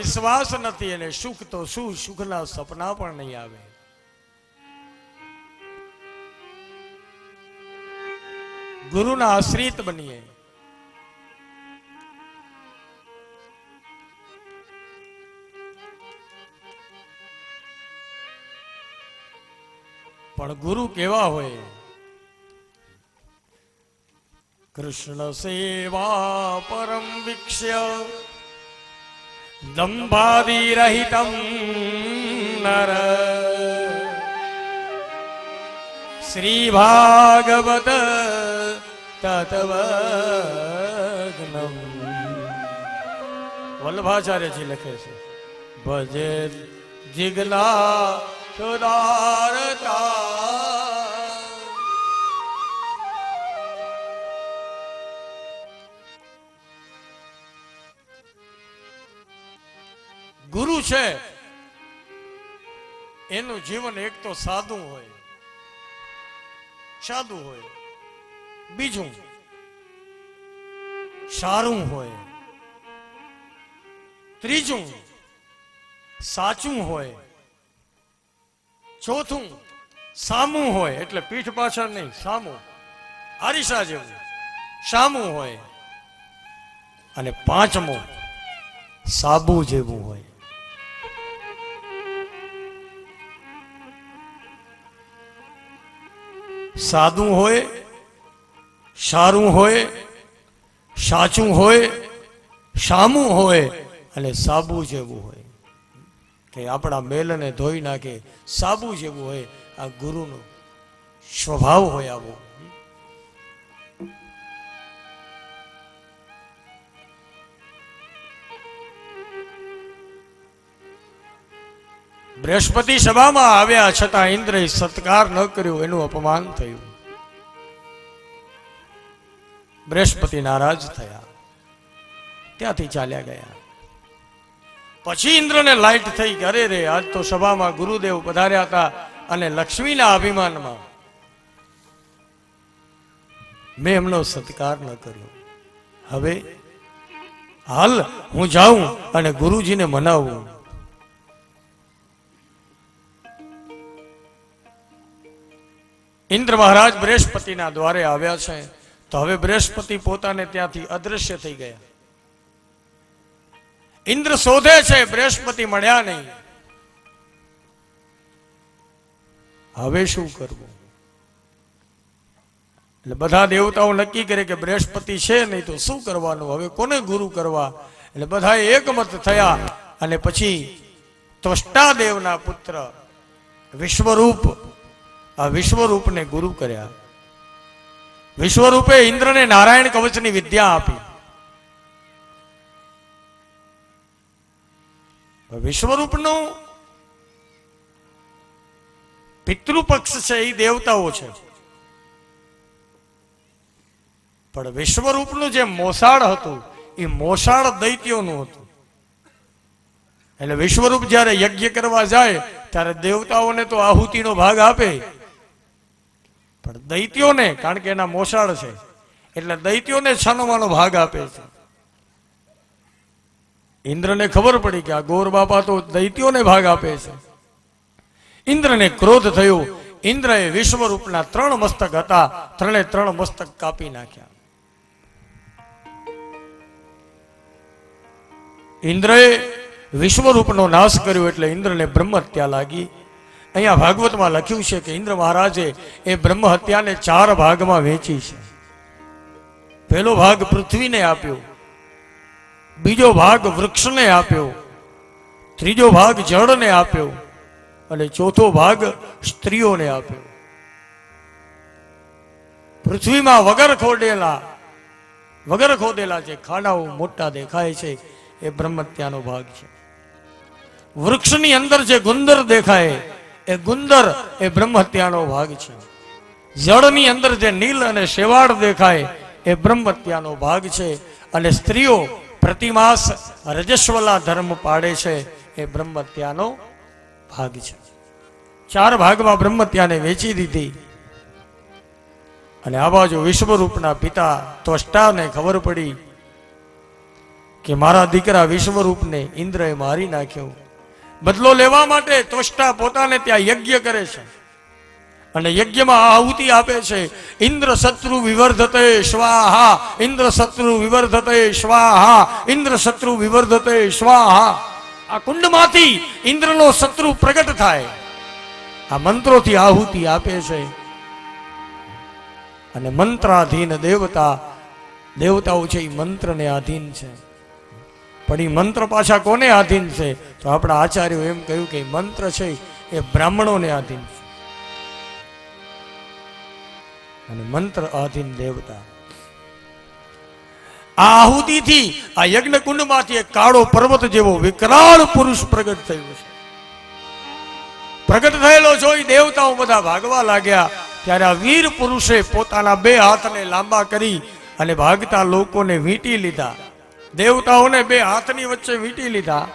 વિશ્વાસ નથી અને સુખ તો શું, સુખના સપના પણ નહીં આવે. ગુરુના આશ્રિત બનીએ. પણ ગુરુ કેવા હોય? કૃષ્ણ સેવા પરમ વિક્ષ્ય દંભાદિરહિતમ નર શ્રી ભાગવત તત્વજ્ઞમ. વલ્લભાચાર્યજી લખે છે, ભજે જિજ્ઞા સુદારતા. ગુરુ છે એનું જીવન એક તો સાદું હોય, સાદું હોય, બીજું સારું હોય, ત્રીજું સાચું હોય, ચોથું સામું હોય, એટલે પીઠ પાછળ નહીં, સામું આરીસા જેવું સામું હોય, અને પાંચમું સાબુ જેવું હોય. સાદું હોય, સારું હોય, સાચું હોય, સામું હોય અને સાબુ જેવું હોય, કે આપણા મેલને ધોઈ નાખે સાબુ જેવું હોય. આ ગુરુનો સ્વભાવ હોય આવો. બૃહસ્પતિ સભામાં આવ્યા છતાં ઇન્દ્રએ સત્કાર ન કર્યો, એનું અપમાન થયું. બૃહસ્પતિ નારાજ થયા, ત્યાંથી ચાલ્યા ગયા. પછી ઇન્દ્રને લાઈટ થઈ કે અરે રે, આજ તો સભામાં ગુરુદેવ પધાર્યા હતા અને લક્ષ્મીના અભિમાનમાં મેં એમનો સત્કાર ન કર્યો. હવે હાલ હું જાઉં અને ગુરુજીને મનાવું. ઇન્દ્ર મહારાજ બૃહસ્પતિના દ્વારે આવ્યા છે, તો હવે બૃહસ્પતિ પોતાને ત્યાંથી અદ્રશ્ય થઈ ગયા. ઇન્દ્ર શોધે છે, બૃહસ્પતિ મળ્યા નહીં. હવે શું કરવું? એટલે બધા દેવતાઓ નક્કી કરે કે બૃહસ્પતિ છે નહીં તો શું કરવાનું, હવે કોને ગુરુ કરવા? એટલે બધા એકમત થયા અને પછી ત્વષ્ટાદેવના પુત્ર વિશ્વરૂપ, આ વિશ્વરૂપને ગુરુ કર્યા. વિશ્વરૂપે ઇન્દ્રને નારાયણ કવચની વિદ્યા આપી. વિશ્વરૂપનો પિતૃપક્ષ છે એ દેવતાઓ છે, પણ વિશ્વરૂપનું જે મોસાળ હતું એ મોસાળ દૈત્યોનું હતું. એટલે વિશ્વરૂપ જ્યારે યજ્ઞ કરવા જાય ત્યારે દેવતાઓને તો આહુતિનો ભાગ આપે, પણ દૈત્યોને, કારણ કે એના મોસાળ છે એટલે દૈત્યોને છાનોમાનો ભાગ આપે છે. ઇન્દ્રને ખબર પડી કે આ ગોર બાપા તો દૈત્યોને ભાગ આપે છે. ઇન્દ્રને ક્રોધ થયો. ઇન્દ્રએ વિશ્વરૂપના 3 મસ્તક હતા, 3 મસ્તક કાપી નાખ્યા. ઇન્દ્રએ વિશ્વરૂપનો નાશ કર્યો એટલે ઇન્દ્રને બ્રહ્મ હત્યા લાગી. અહીંયા ભાગવતમાં લખ્યું છે કે ઇન્દ્ર મહારાજે એ બ્રહ્મ હત્યાને 4 ભાગમાં વહેંચી છે. પહેલો ભાગ પૃથ્વીને આપ્યો, બીજો ભાગ વૃક્ષને આપ્યો, ત્રીજો ભાગ જળને આપ્યો અને ચોથો ભાગ સ્ત્રીઓને આપ્યો. પૃથ્વીમાં વગર ખોદેલા જે ખાડાઓ મોટા દેખાય છે એ બ્રહ્મત્યાનો ભાગ છે. વૃક્ષની અંદર જે ગુંદર દેખાય એ ગુંદર એ બ્રહ્મહત્યાનો ભાગ છે. જળની અંદર જે નીલ અને શેવાળ દેખાય એ બ્રહ્મહત્યાનો ભાગ છે. અને સ્ત્રીઓ પ્રતિમાસ રજસ્વલા ધર્મ પાડે છે એ બ્રહ્મહત્યાનો ભાગ છે. 4 ભાગમાં બ્રહ્મહત્યાને વેચી દીધી. અને આ બાજુ વિશ્વરૂપના પિતા ત્વષ્ટાને ખબર પડી કે મારા દીકરા વિશ્વરૂપને ઇન્દ્રએ મારી નાખ્યો. બદલો લેવા માટે ત્વષ્ટા પોતાને ત્યાં યજ્ઞ કરે છે અને યજ્ઞમાં આહુતિ આપે છે. ઇન્દ્ર શત્રુ વિવર્ધતે સ્વાહા, ઇન્દ્ર શત્રુ વિવર્ધતે સ્વાહા, ઇન્દ્ર શત્રુ વિવર્ધતે સ્વાહા. આ કુંડમાંથી ઇન્દ્રનો શત્રુ પ્રગટ થાય. આ મંત્રોથી આહુતિ આપે છે અને મંત્રાધીન દેવતાઓ છે એ મંત્રને આધીન છે. પણ એ મંત્ર પાછા કોને આધીન છે? તો આપણા આચાર્યો એમ કહ્યું કે મંત્ર છે એ બ્રાહ્મણોને આધીન છે અને મંત્ર આધીન દેવતા. આ આહુતિથી આ યજ્ઞ કુંડમાંથી એક કાળો પર્વત જેવો વિકરાળ પુરુષ પ્રગટ થયો છે. પ્રગટ થયેલો જોઈ દેવતાઓ બધા ભાગવા લાગ્યા. ત્યારે આ વીર પુરુષે પોતાના બે હાથને લાંબા કરી અને ભાગતા લોકોને વીંટી લીધા. દેવતાઓને બે હાથની વચ્ચે વીંટી લીધા,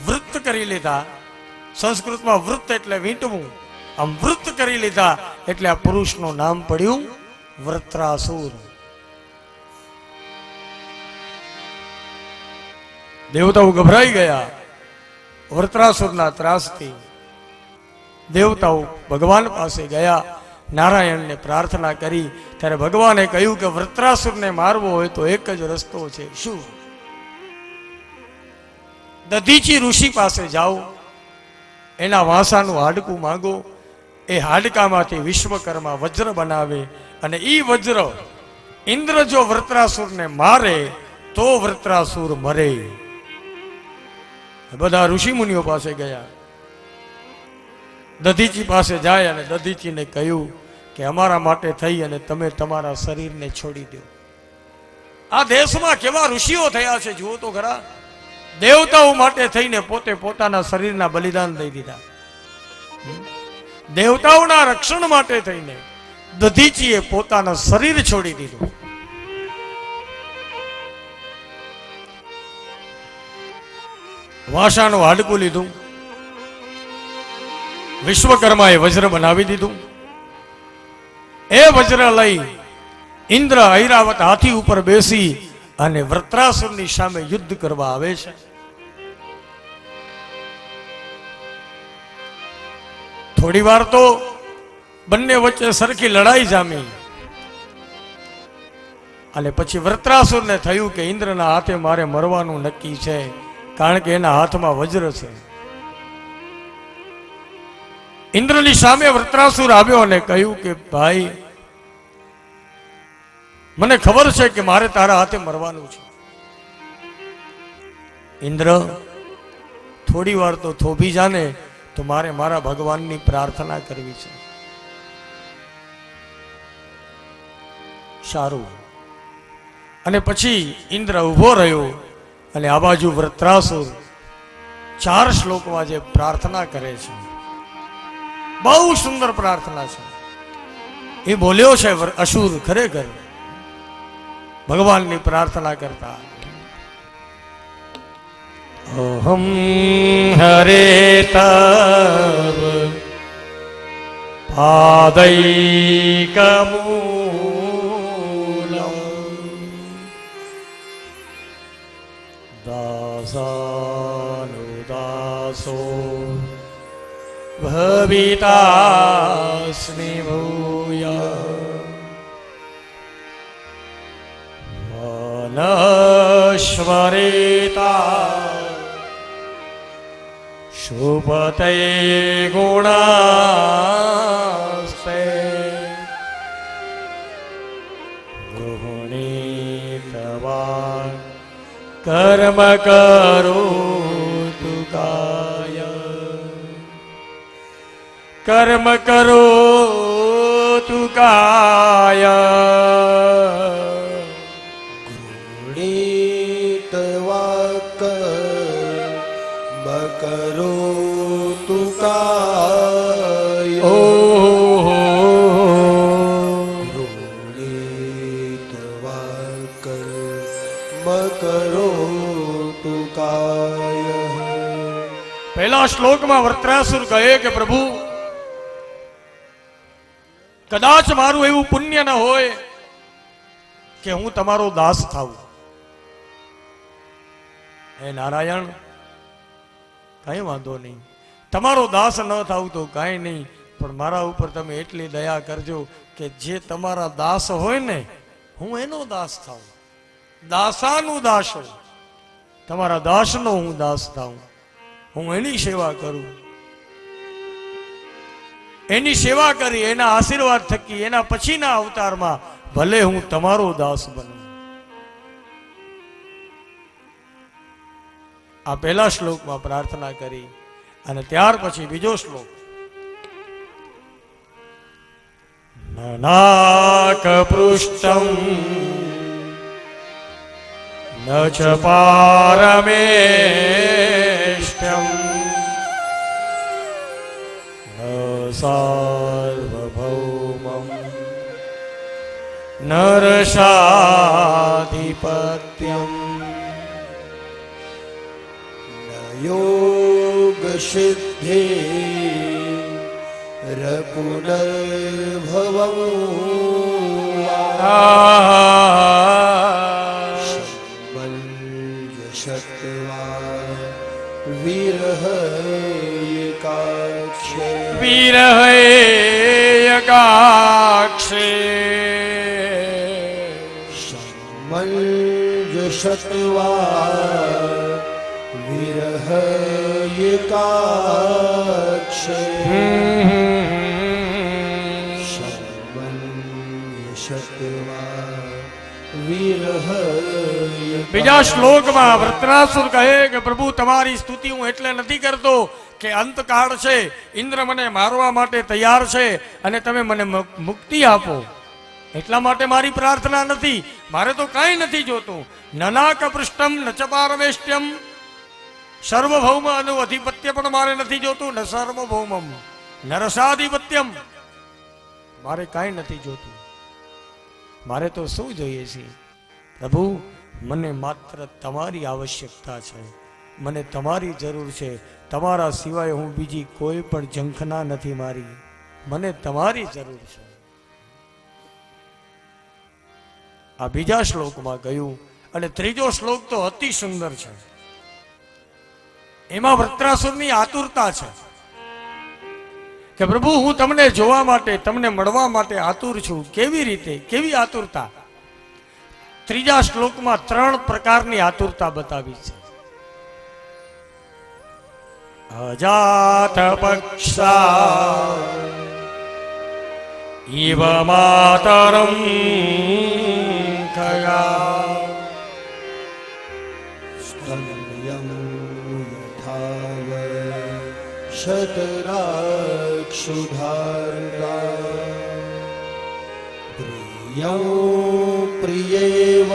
વૃત્ત કરી લીધા. સંસ્કૃતમાં વૃત્ત એટલે વીંટવું. આમ વૃત્ત કરી લીધા એટલે આ પુરુષનું નામ પડ્યું વૃત્રાસુર. દેવતાઓ ગભરાઈ ગયા વૃત્રાસુરના ત્રાસથી. દેવતાઓ ભગવાન પાસે ગયા, નારાયણને પ્રાર્થના કરી. ત્યારે ભગવાને કહ્યું કે વૃત્રાસુરને મારવો હોય તો એક જ રસ્તો છે. શું? દધીચી ઋષિ પાસે જાઓ, એના વાંસાનું હાડકું માંગો. એ હાડકામાંથી વિશ્વકર્મા વજ્ર બનાવે અને ઈ વજ્ર ઇન્દ્ર જો વૃત્રાસુરને મારે તો વૃત્રાસુર મરે. બધા ઋષિ મુનિઓ પાસે ગયા. દધીચી પાસે જાય અને દધીચીને કહ્યું કે અમારા માટે થઈ અને તમે તમારા શરીરને છોડી દો. આ દેશમાં કેવા ઋષિઓ થયા છે જુઓ તો ખરા. દેવતાઓ માટે થઈને પોતે પોતાના શરીરના બલિદાન દઈ દીધા. દેવતાઓના રક્ષણ માટે થઈને દધીચીએ પોતાના શરીર છોડી દીધું. વાંસાનું હાડકું લીધું, વિશ્વકર્માએ વજ્ર બનાવી દીધું. એ વજ્ર લઈ ઇન્દ્ર ઐરાવત હાથી ઉપર બેસી અને વૃત્રાસુરની સામે યુદ્ધ કરવા આવે છે. થોડી વાર તો બંને વચ્ચે સરખી લડાઈ જામી અને પછી વૃત્રાસુરને થયું કે ઇન્દ્રના હાથે મારે મરવાનું નક્કી છે, કારણ કે એના હાથમાં વજ્ર છે. ઇન્દ્રની સામે વૃત્રાસુર આવ્યો અને કહ્યું કે ભાઈ, મને ખબર છે કે મારે તારા હાથે મરવાનું છે. ઇન્દ્ર, થોડી વાર તો થોભી જાને, તો મારે મારા ભગવાનની પ્રાર્થના કરવી છે. સારું. અને પછી ઇન્દ્ર ઉભો રહ્યો અને આ બાજુ વૃત્રાસુર 4 શ્લોકમાં જે પ્રાર્થના કરે છે, બહુ સુંદર પ્રાર્થના છે. એ બોલ્યો છે અસુર ખરેખર ભગવાનની પ્રાર્થના કરતા. અહમ હરે તવ પાદૈકમૂલમ દાસાનુદાસો ભવિતાસ્મિ ભૂયા નશ્વરેતા શુભતે ગુણાસ્તે ગૃહણી તવા કર્મ કરોતુ કાય કર્મ કરોતુ કાય ગૃણીતવા કર્મ કરોતુ કાય ગૃણીતવા કર્મ કરોતુ કાય. પહેલા શ્લોકમાં વૃત્રાસુર કહે કે પ્રભુ, કદાચ મારું એવું પુણ્ય ન હોય કે હું તમારો દાસ થાઉં. હે નારાયણ, કઈ વાંધો નહીં, તમારો દાસ ન થાવ તો કાંઈ નહીં, પણ મારા ઉપર તમે એટલી દયા કરજો કે જે તમારા દાસ હોય ને હું એનો દાસ થાઉં, દાસાનું દાસ હોઉં, તમારા દાસનો હું દાસ થાઉં, હું એની સેવા કરું, એની સેવા કરી એના આશીર્વાદ થકી એના પછીના અવતારમાં ભલે હું તમારો દાસ બનું. આ પહેલા શ્લોકમાં પ્રાર્થના કરી અને ત્યાર પછી બીજો શ્લોક. નાક પૃષ્ઠમ ન ચ પારમેષ્ટ્યમ ન સાર્વભૌમમ નરસાધિપત્યમ યોગ સિદ્ધિ પુનર્ભવમ શત્વા વિરહ એકાક્ષે વિરહ એકાક્ષે સમંજસત્વા વિરહ એકાક્ષે બીજા શ્લોકમાં વૃત્રાસુર કહે કે પ્રભુ તમારી સ્તુતિ હું એટલે નથી કરતો કે અંતકાળ છે, ઇન્દ્ર મને મારવા માટે તૈયાર છે અને તમે મને મુક્તિ આપો, એટલા માટે મારી પ્રાર્થના નથી. મારે તો કાંઈ નથી જોતું. નનાક પૃષ્ઠમ ન ચ પારમેષ્ટ્યમ, સર્વભૌમ અને અધિપત્ય પણ મારે નથી જોતું. ન સર્વભૌમમ નરસાધિપત્યમ, મારે કાંઈ નથી જોતું. મારે તો શું જોઈએ છે પ્રભુ? મને માત્ર તમારી આવશ્યકતા છે, મને તમારી જરૂર છે. તમારા સિવાય હું બીજી કોઈ પણ ઝંખના નથી મારી, મને તમારી જરૂર છે. આ બીજા શ્લોકમાં ગયું. અને ત્રીજો શ્લોક તો અતિ સુંદર છે. એમાં વૃત્રાસુરની આતુરતા છે કે પ્રભુ હું તમને જોવા માટે, તમને મળવા માટે આતુર છું. કેવી રીતે, કેવી આતુરતા? ત્રીજા શ્લોકમાં 3 પ્રકારની આતુરતા બતાવી છે. અજાત પક્ષા ઇવ માતરમ ખગા સ્તન્યં યથાવ શતરાક્ષુધારણા પ્રિયં પ્રિયેવ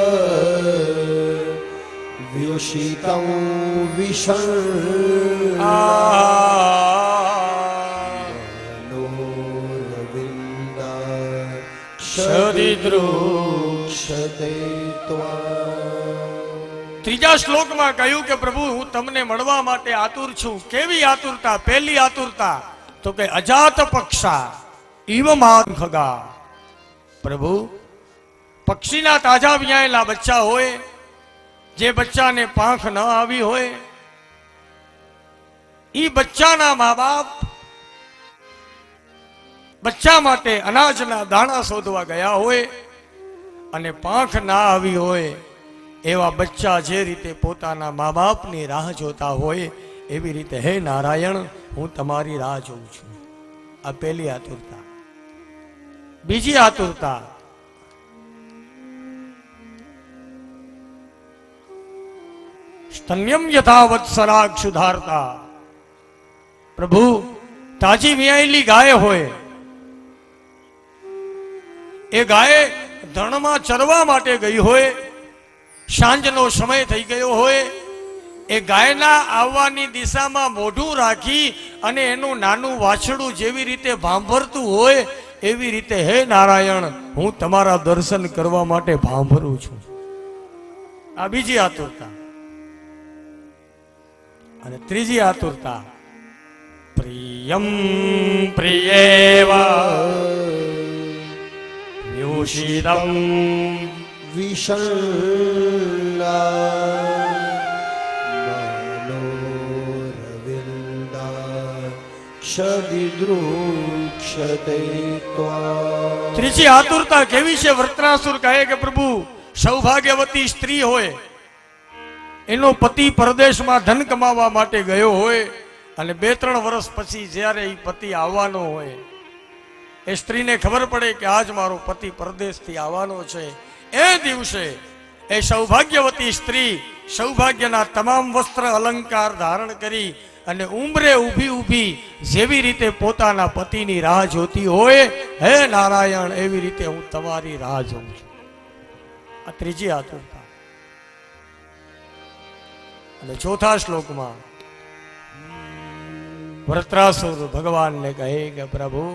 વ્યુષિतं વિષં શદિદ્રુક્ષતે ત્રીજા શ્લોકમાં કહ્યું કે પ્રભુ હું તમને મળવા માટે આતુર છું. કેવી આતુરતા? પહેલી આતુરતા તો કે અજાત પક્ષા ઇવ માન ખગા. પ્રભુ પક્ષીના તાજા વિયાયેલા બચ્ચા હોય, જે બચ્ચાને પાંખ ન આવી હોય, ઈ બચ્ચાના મા બાપ બચ્ચા માટે અનાજના દાણા શોધવા ગયા હોય અને પાંખ ના આવી હોય, એવા બચ્ચા જે રીતે પોતાના મા બાપની રાહ જોતા હોય એવી રીતે હે નારાયણ હું તમારી રાહ જોઉં છું. આ પહેલી આતુરતા. બીજી આતુરતા સ્તન્યમ યથાવત સરાક્ષુધારતા. પ્રભુ તાજી વિયાયેલી ગાય હોય, એ ગાય ધણમાં ચરવા માટે ગઈ હોય, સાંજનો સમય થઈ ગયો હોય, એ ગાયના આવવાની દિશામાં મોઢું રાખી અને એનું નાનું વાછડું જેવી રીતે ભાંભરતું હોય એવી રીતે હે નારાયણ હું તમારા દર્શન કરવા માટે ભાંભરું છું. આ બીજી આતુરતા. અને ત્રીજી આતુરતા પ્રિયમ પ્રિયેવા વ્યુષિતં વિષલ્લા ષડિદૃક્ષતે ત્વા. ત્રીજી આતુરતા કેવી છે? વૃત્રાસુર કહે કે પ્રભુ, સૌભાગ્યવતી સ્ત્રી હોય, એનો પતિ પરદેશમાં ધન કમાવા માટે ગયો હોય અને 2-3 વર્ષ પછી જ્યારે એ પતિ આવવાનો હોય, એ સ્ત્રીને ખબર પડે કે આજ મારો પતિ પરદેશથી આવવાનો છે, એ દિવસે એ સૌભાગ્યવતી સ્ત્રી સૌભાગ્યના તમામ વસ્ત્ર અલંકાર ધારણ કરી અને ઉંબરે ઊભી ઊભી જેવી રીતે પોતાના પતિની રાહ જોતી હોય, હે નારાયણ, એવી રીતે હું તમારી રાહ જોઉં છું. આ ત્રીજી આતુરતા. અને ચોથા શ્લોકમાં વૃત્રાસુર ભગવાનને કહે કે પ્રભુ,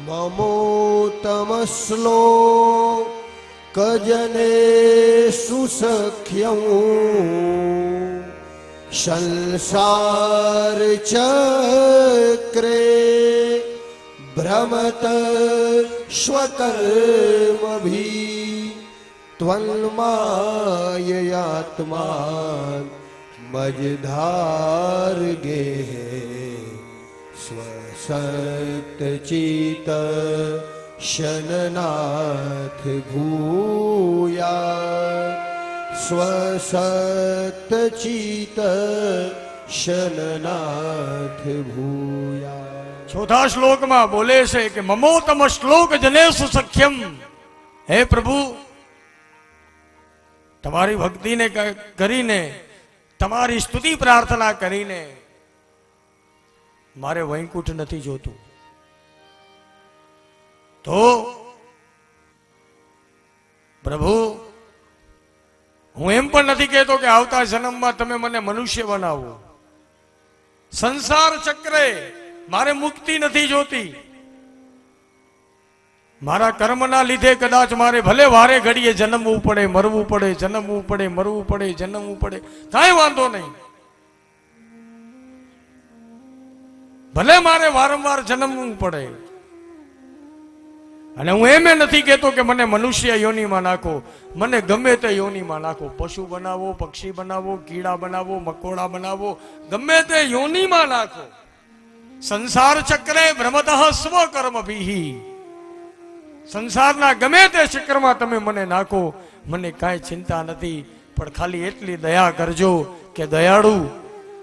મમોતમશ્લો કજને સુસખ્યં સંસાર ચક્રે ભ્રમત સ્વકર્મભી ત્વન્માયયાત્મા મજધાર ગેહે સ્વસક્તચિત શનનાથ ભૂયા સ્વસક્તચિત શનનાથ ભૂયા. ચોથા શ્લોકમાં બોલે છે કે મમોતમ શ્લોક જનેસુ સખ્યમ, હે પ્રભુ, તમારી ભક્તિને કરીને, તમારી સ્તુતિ પ્રાર્થના કરીને મારે વૈકુંઠ નથી જોતું. તો પ્રભુ, હું એમ પણ નથી કહેતો કે આવતા જન્મમાં તમે મને મનુષ્ય બનાવો. સંસાર ચક્રે મારે મુક્તિ નથી જોતી. મારા કર્મના લીધે કદાચ મારે ભલે વારે ઘડીએ જન્મવું પડે, મરવું પડે, જન્મવું પડે, મરવું પડે, જન્મવું પડે, કાંઈ વાંધો નહીં. ભલે મારે વારંવાર જન્મવું પડે. અને હું એમ નથી કહેતો કે મને મનુષ્ય યોનિમાં નાખો, મને ગમે તે યોનિમાં નાખો. પશુ બનાવો, પક્ષી બનાવો, કીડા બનાવો, મકોડા બનાવો, ગમે તે યોનિમાં નાખો. સંસાર ચક્રે ભ્રમતઃ સ્વકર્મભિઃ, સંસારના ગમે તે ચક્રમાં તમે મને નાખો, મને કાંઈ ચિંતા નથી. પણ ખાલી એટલી દયા કરજો કે દયાળુ,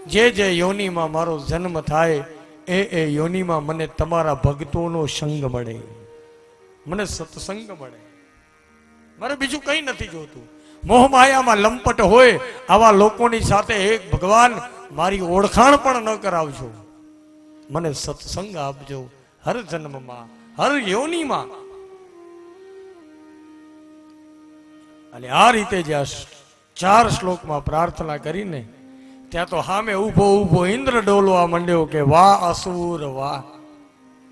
જે જે યોનિમાં મારો જન્મ થાય એ યોનિમાં મને તમારા ભક્તોનો સંગ મળે, મને સત્સંગ મળે. મારે બીજું કંઈ નથી જોતું. મોહમાયામાં લંપટ હોય આવા લોકોની સાથે એક ભગવાન મારી ઓળખાણ પણ ન કરાવજો, મને સત્સંગ આપજો હર જન્મમાં, હર યોનિમાં. અને આ રીતે જ્યાં 4 શ્લોકમાં પ્રાર્થના કરીને ત્યાં તો સામે ઊભો ઊભો ઇન્દ્ર ડોલવા માંડ્યો કે વાહ અસુર વાહ,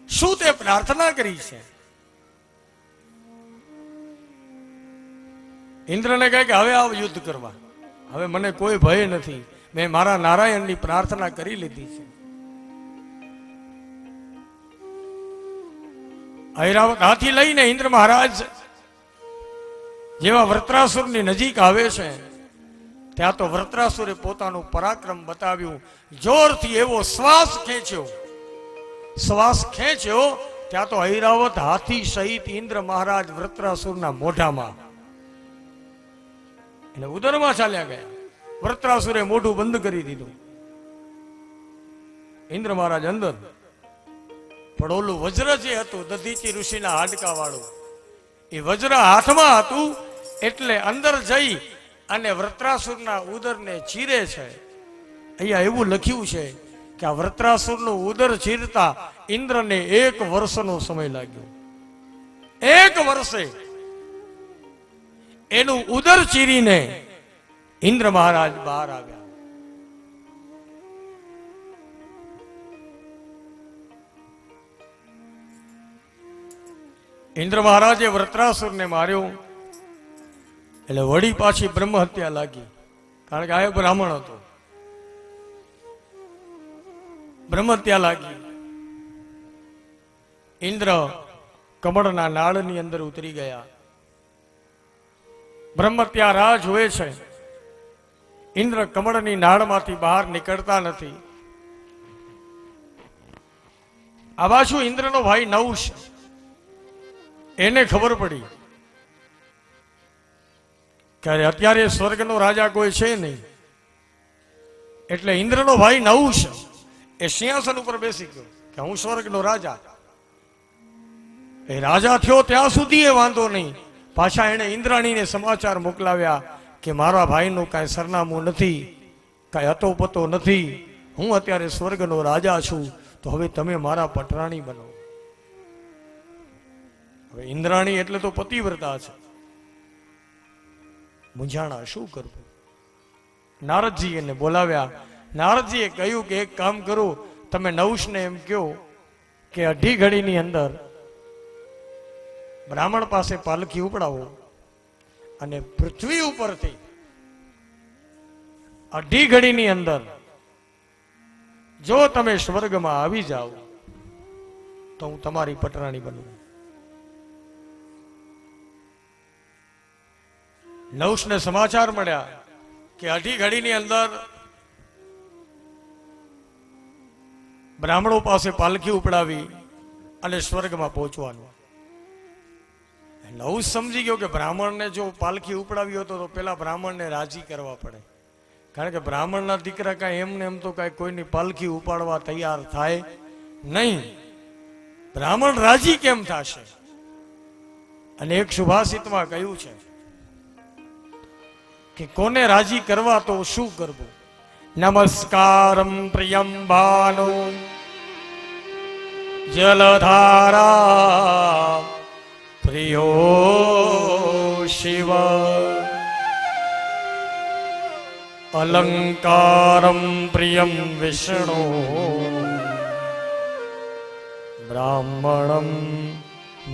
શું તે પ્રાર્થના કરી છે. ઇન્દ્રને કહે કે હવે આવ યુદ્ધ કરવા, હવે મને કોઈ ભય નથી, મેં મારા નારાયણની પ્રાર્થના કરી લીધી છે. ઐરાવત હાથી લઈને ઇન્દ્ર મહારાજ જેવા વૃત્રાસુરની નજીક આવે છે ત્યાં તો વૃત્રાસુરે પોતાનું પરાક્રમ બતાવ્યું. જોરથી એવો શ્વાસ ખેંચ્યો, શ્વાસ ખેંચ્યો ત્યાં તો ઐરાવત હાથી સહિત ઇન્દ્ર મહારાજ વૃત્રાસુરના મોઢામાં એટલે ઉદરમાં ચાલ્યા ગયા. વૃત્રાસુરે મોઢું બંધ કરી દીધું, ઇન્દ્ર મહારાજ અંદર. પણ ઓલું વજ્ર જે હતું દધીચી ઋષિના હાડકા વાળું, એ વજ્ર હાથમાં હતું એટલે અંદર જઈ અને વૃત્રાસુરના ઉદરને ચીરે છે. અહીંયા એવું લખ્યું છે કે આ વૃત્રાસુરનું ઉદર ચીરતા ઇન્દ્રને 1 વર્ષનો સમય લાગ્યો. 1 વર્ષે એનું ઉદર ચીરીને ઇન્દ્ર મહારાજ બહાર આવ્યા. ઇન્દ્ર મહારાજે વૃત્રાસુરને માર્યો એટલે વળી પાછી બ્રહ્મ હત્યા લાગી, કારણ કે આ બ્રાહ્મણ હતો. બ્રહ્મ હત્યા લાગી. ઇન્દ્ર કમળના નાળની અંદર ઉતરી ગયા. બ્રહ્મત્યા રાહ જોવે છે. ઇન્દ્ર કમળની નાળમાંથી બહાર નીકળતા નથી. આ બાજુ ઇન્દ્રનો ભાઈ નહુષ, એને ખબર પડી કે અત્યારે સ્વર્ગનો રાજા કોઈ છે નહીં, એટલે ઇન્દ્રનો ભાઈ નહુષ એ સિંહાસન ઉપર બેસી ગયો કે હું સ્વર્ગનો રાજા. એ રાજા થયો ત્યાં સુધી એ વાંધો નહીં, પાછા એને ઇન્દ્રાણીને સમાચાર મોકલાવ્યા કે મારા ભાઈનું કાંઈ સરનામું નથી, કાંઈ અતોપતો નથી, હું અત્યારે સ્વર્ગનો રાજા છું, તો હવે તમે મારા પટરાણી બનો. હવે ઇન્દ્રાણી એટલે તો પતિવ્રતા છે, મૂંઝાણા શું કરવું. નારદજી એને બોલાવ્યા. નારદજીએ કહ્યું કે એક કામ કરો, તમે નહુષને એમ કહો કે અઢી ઘડીની અંદર બ્રાહ્મણ પાસે પાલખી ઉપડાવો અને પૃથ્વી ઉપરથી અઢી ઘડીની અંદર જો તમે સ્વર્ગમાં આવી જાઓ તો હું તમારી પટરાણી બનું. નહુષને સમાચાર મળ્યા કે અઢી ઘડીની અંદર બ્રાહ્મણો પાસે પાલખી ઉપડાવી અને સ્વર્ગમાં પહોંચવાનું. નહુષ સમજી ગયો કે બ્રાહ્મણને જો પાલખી ઉપડાવી હોય તો પેલા બ્રાહ્મણને રાજી કરવા પડે, કારણ કે બ્રાહ્મણના દીકરા કાંઈ એમને એમ તો કાંઈ કોઈની પાલખી ઉપાડવા તૈયાર થાય નહીં. બ્રાહ્મણ રાજી કેમ થશે? અને એક સુભાષિતમાં કહ્યું છે કે કોને રાજી કરવા તો શું કરવું. નમસ્કારમ પ્રિયમ ભાનો જલધારા પ્રિયો શિવ અલંકારમ પ્રિયમ વિષ્ણુ બ્રાહ્મણમ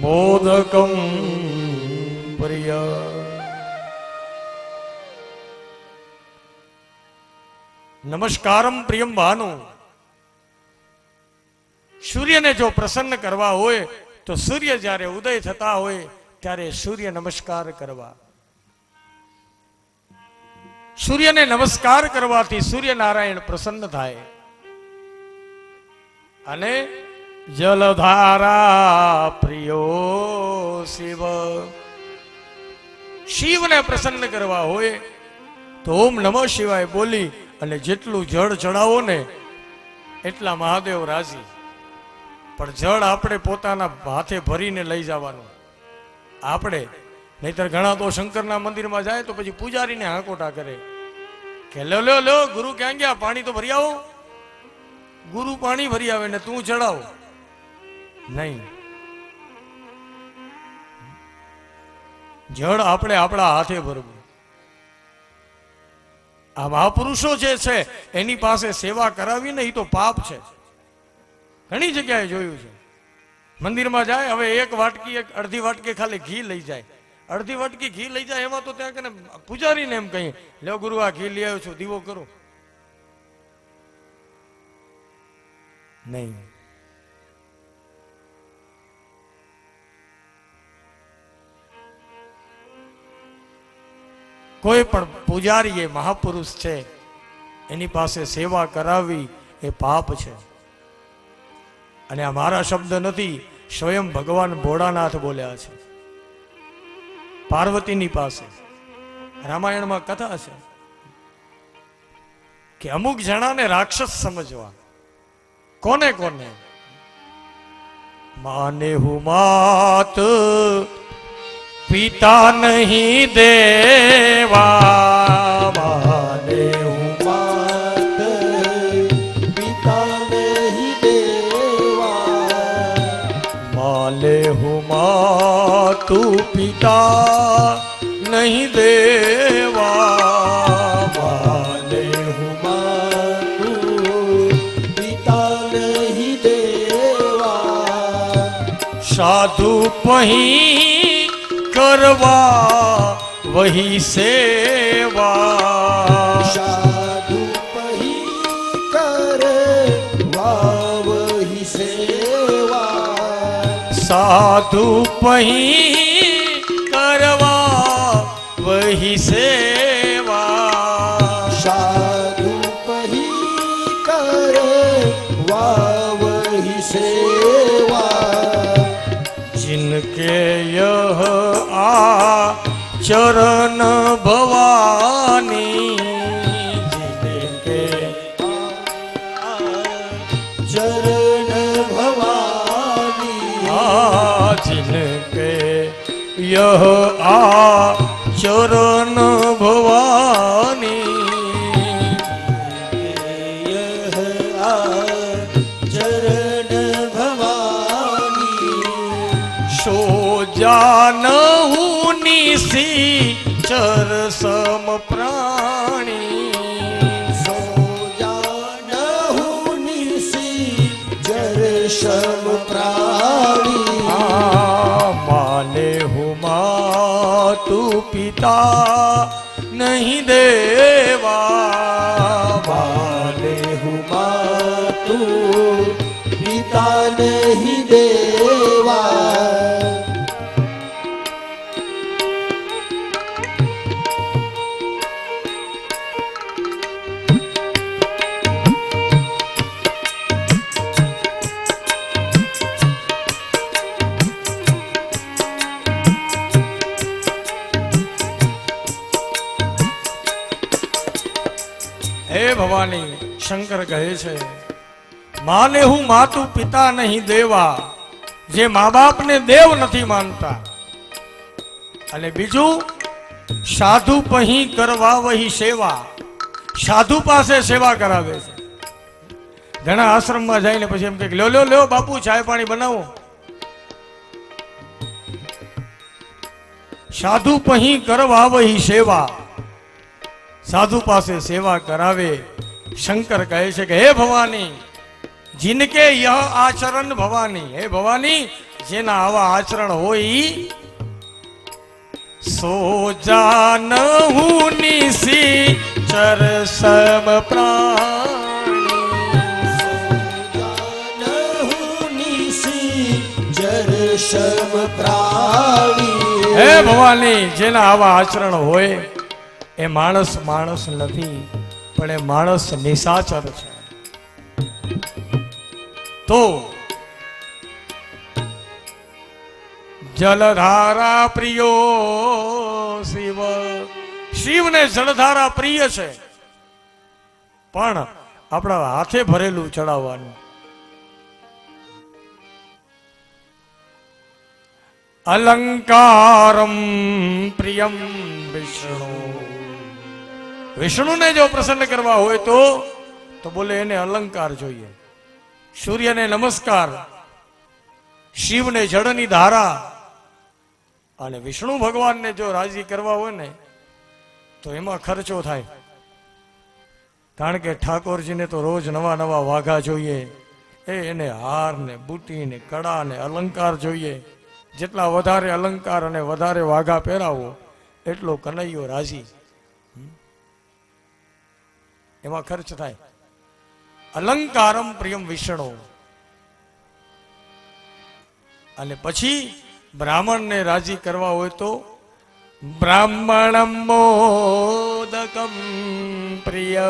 મોદકમ પ્રિય. નમસ્કારમ પ્રિયમ ભાનુ, સૂર્યને જો પ્રસન્ન કરવા હોય તો સૂર્ય જ્યારે ઉદય થતા હોય ત્યારે સૂર્ય નમસ્કાર કરવા. સૂર્યને નમસ્કાર કરવાથી સૂર્યનારાયણ પ્રસન્ન થાય. અને જલધારા પ્રિયો શિવ, શિવને પ્રસન્ન કરવા હોય તો ઓમ નમઃ શિવાય બોલી અને જેટલું જળ ચડાવો ને એટલા મહાદેવ રાજી. પણ જળ આપણે પોતાના હાથે ભરીને લઈ જવાનું આપણે, નહીતર ઘણા તો શંકરના મંદિરમાં જાય તો પછી પૂજારીને હાંકોટા કરે કે લો લો લો ગુરુ ક્યાં ગયા, પાણી તો ભરી આવો. ગુરુ પાણી ભરી આવે ને તું ચડાવ નહીં. જળ આપણે આપણા હાથે ભરવું. આ મહાપુરુષો જે છે એની પાસે સેવા કરાવી ને એ તો પાપ છે. ઘણી જગ્યાએ જોયું છે, મંદિરમાં જાય, હવે એક વાટકી એક અડધી વાટકી ખાલી ઘી લઈ જાય, અડધી વાટકી ઘી લઈ જાય, એમાં તો ત્યાં કને પૂજારીને એમ કહીએ લ્યો ગુરુ આ ઘી લઈ આવ્યો છું, દીવો કરો. નહીં. કોઈ પણ પૂજારી એ મહાપુરુષ છે એની પાસે સેવા કરાવવી એ પાપ છે. અને આ મારા શબ્દ નથી, સ્વયં ભગવાન ભોળાનાથ બોલ્યા છે પાર્વતીની પાસે. રામાયણમાં કથા છે કે અમુક જણાને રાક્ષસ સમજવા. કોને કોને? માને હું માત પિતા નહીં દેવા, માને હું માત પિતા નહીં દેવા, માને હું માતું પિતા નહીં દેવા, માને હું માતું પિતા નહીં દેવા, સાધુ પહી કરવા વહી સેવા, સાધુ પહી કરવા વહી સેવા, સાધુ પહી કરવા વહી સેવા, સાધુ પહી કરવા વહી સેવા. કે યહ આ ચરણ ભવાની जिनके चरण भवानी जिनके यह आ चरण भवानी यह आ चरण भवानी सो जानहु निसी चर सम प्राणी सो जानहु निसी जर सम प्राणी माने हुमा तू पिता नहीं देवा माने हुमा तू पिता नहीं देवा હે ભવાની શંકર કહે છે માને હું માતું પિતા નહીં દેવા જે મા બાપને દેવ નથી માનતા અને બીજું સાધુ પહી કરવા વહી સેવા સાધુ પાસે સેવા કરાવે છે ઘણા આશ્રમમાં જઈને પછી એમ કે લ્યો લ્યો લ્યો બાપુ ચાય પાણી બનાવો સાધુ પહી કરવા વહી સેવા સાધુ પાસે સેવા કરાવે શંકર કહે છે કે હે ભવાની जिनके यह आचरण भवानी हे भवानी जेना आवा आचरण होई सो जानहु निसी चर सम प्राणी जर सम प्राणी हे भवानी जेना आवा आचरण होय એ માણસ માણસ નથી પણ એ માણસ નિશાચર છે તો જલધારા પ્રિયો શિવ શિવને જલધારા પ્રિય છે પણ આપણા હાથે ભરેલું ચડાવવાનું અલંકારમ પ્રિયમ વિષ્ણુ વિષ્ણુને જો પ્રસન્ન કરવા હોય તો બોલે એને અલંકાર જોઈએ સૂર્યને નમસ્કાર શિવને જળની ધારા અને વિષ્ણુ ભગવાનને જો રાજી કરવા હોય ને તો એમાં ખર્ચો થાય કારણ કે ઠાકોરજીને તો રોજ નવા નવા વાઘા જોઈએ એને હાર ને બુટી ને કડા ને અલંકાર જોઈએ જેટલા વધારે અલંકાર અને વધારે વાઘા પહેરાવો એટલો કનૈયો રાજી એમાં ખર્ચ થાય અલંકારમ પ્રિયમ વિષ્ણુ અને પછી બ્રાહ્મણને રાજી કરવા હોય તો બ્રાહ્મણમ મોદકમ પ્રિય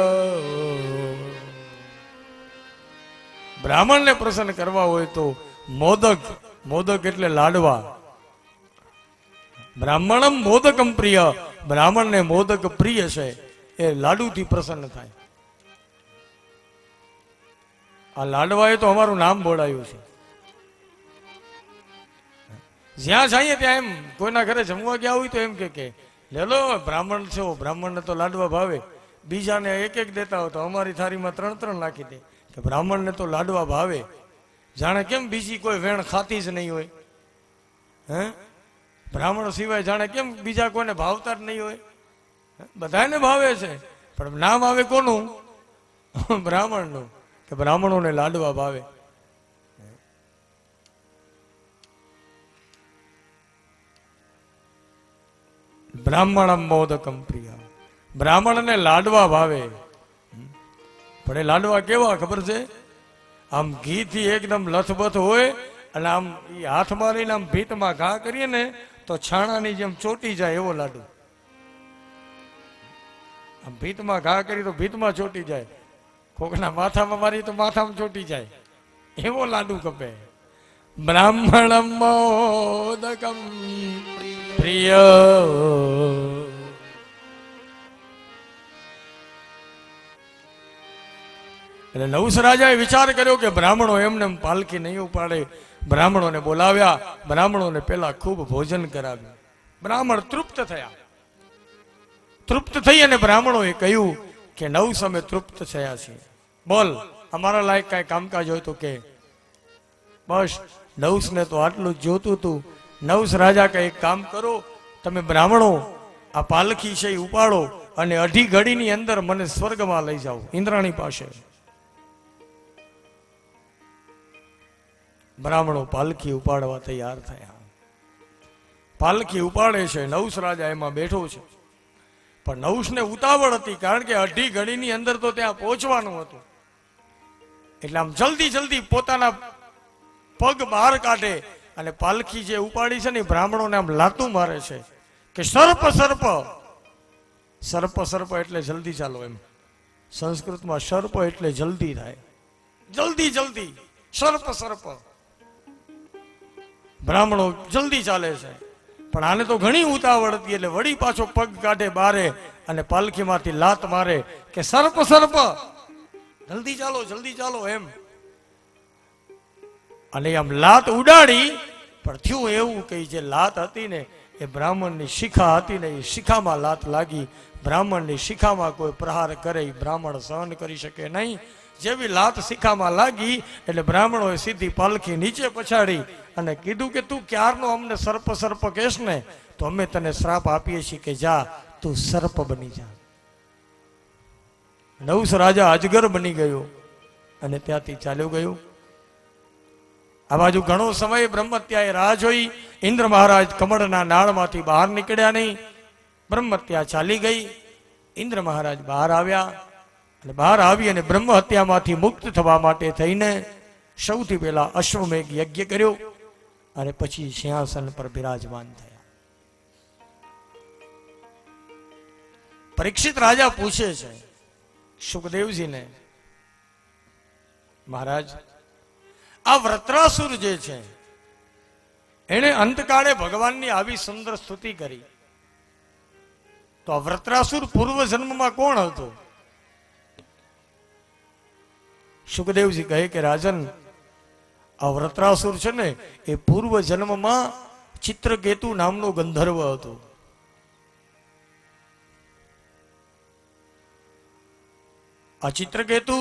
બ્રાહ્મણને પ્રસન્ન કરવા હોય તો મોદક મોદક એટલે લાડવા બ્રાહ્મણમ મોદકમ પ્રિય બ્રાહ્મણને મોદક પ્રિય છે એ લાડુથી પ્રસન્ન થાય આ લાડવાએ તો અમારું નામ બોલાયું છે જ્યાં જઈએ ત્યાં એમ કોઈના ઘરે જમવા ગયા હોય તો એમ કે લેલો બ્રાહ્મણ છો બ્રાહ્મણને તો લાડવા ભાવે બીજાને એક એક દેતા હોય તો અમારી થાળીમાં 3 નાખી દે કે બ્રાહ્મણને તો લાડવા ભાવે જાણે કેમ બીજી કોઈ વેણ ખાતી જ નહીં હોય હે બ્રાહ્મણ સિવાય જાણે કેમ બીજા કોઈને ભાવતા જ નહીં હોય બધાને ભાવે છે પણ નામ આવે કોનું બ્રાહ્મણનું કે બ્રાહ્મણોને લાડવા ભાવે બ્રાહ્મણમ મોદકમ પ્રિય બ્રાહ્મણને લાડવા ભાવે પણ એ લાડવા કેવા ખબર છે આમ ઘીથી એકદમ લથબથ હોય અને આમ હાથમાં લઈને આમ ભીતમાં ઘા કરીએ ને તો છાણાની જેમ ચોટી જાય એવો લાડુ આમ ભીતમાં ઘા કરી તો ભીતમાં ચોટી જાય કોકના માથામાં મારી તો માથામાં ચોટી જાય એવો લાડુ કપે બ્રાહ્મણમ મોદકમ પ્રિય. એટલે નહુસ રાજાએ વિચાર કર્યો કે બ્રાહ્મણો એમને પાલખી નહીં ઉપાડે. બ્રાહ્મણોને બોલાવ્યા, બ્રાહ્મણોને પેલા ખૂબ ભોજન કરાવ્યું. બ્રાહ્મણ તૃપ્ત થયા. તૃપ્ત થઈ અને બ્રાહ્મણોએ કહ્યું કે નહુસ અમે તૃપ્ત થયા છીએ, બોલ અમારા લાયક કઈ કામકાજ હોય તો કે. બસ નહુસને તો આટલું જ જોતું હતું. નહુસ રાજા કે એક કામ કરો, તમે બ્રાહ્મણો આ પાલખી છે એ ઉપાડો અને અઢી ઘડીની અંદર મને સ્વર્ગમાં લઈ જાઓ, ઇન્દ્રાણી પાસે. બ્રાહ્મણો પાલખી ઉપાડવા તૈયાર થયા. પાલખી ઉપાડે છે, નહુસ રાજા એમાં બેઠો છે. પણ નહુસને ઉતાવળ હતી, કારણ કે અઢી ઘડીની અંદર તો ત્યાં પહોંચવાનું હતું. એટલે આમ જલ્દી જલ્દી પોતાના પગ બહાર કાઢે અને પાલખી જે ઉપાડી છે ને બ્રાહ્મણોને આમ લાતું મારે છે કે સર્પ સર્પ. સર્પ સર્પ એટલે જલ્દી ચાલો એમ. સંસ્કૃતમાં સર્પ એટલે જલ્દી થાય, જલ્દી જલ્દી, સર્પ સર્પ. બ્રાહ્મણો જલ્દી ચાલે છે, પણ આને તો ઘણી ઉતાવળ હતી. એટલે વળી પાછો પગ કાઢે બારે અને પાલખીમાંથી લાત મારે કે સર્પ સર્પ, જલ્દી ચાલો એમ. અને આમ લાત ઉડાડી, પણ થયું એવું કે જે લાત હતી ને એ બ્રાહ્મણની શિખા હતી ને, એ શિખામાં લાત લાગી. બ્રાહ્મણની શિખામાં કોઈ પ્રહાર કરે એ બ્રાહ્મણ સહન કરી શકે નહીં. જેવી લાત શિખામાં લાગી એટલે બ્રાહ્મણોએ સીધી પાલખી નીચે પછાડી અને કીધું કે તું ક્યારનો અમને સર્પ સર્પ કહેશ ને તો અમે તને શ્રાપ આપીએ છીએ કે જા તું સર્પ બની જા. નહુસ રાજા અજગર બની ગયો અને ત્યાંથી ચાલ્યો ગયો. આ બાજુ ઘણો સમય બ્રહ્મત્યાએ રાહ જોઈ. ઇન્દ્ર મહારાજ કમળના નાળમાંથી બહાર નીકળ્યા નહીં. બ્રહ્મત્યા ચાલી ગઈ. ઇન્દ્ર મહારાજ બહાર આવ્યા અને બહાર આવી અને બ્રહ્મ હત્યામાંથી મુક્ત થવા માટે થઈને સૌથી પહેલા અશ્વમેઘ યજ્ઞ કર્યો અને પછી સિંહાસન પર બિરાજમાન થયા. પરીક્ષિત રાજા પૂછે છે સુખદેવજીને, મહારાજ આ વૃત્રાસુર જે છે એને અંતકાળે ભગવાનની આવી સુંદર સ્તુતિ કરી, તો આ વૃત્રાસુર પૂર્વ જન્મમાં કોણ હતો? સુખદેવજી કહે કે રાજન, આ વૃત્રાસુર છે ને એ પૂર્વ જન્મમાં ચિત્રકેતુ નામનો ગંધર્વ હતો. આ ચિત્રકેતુ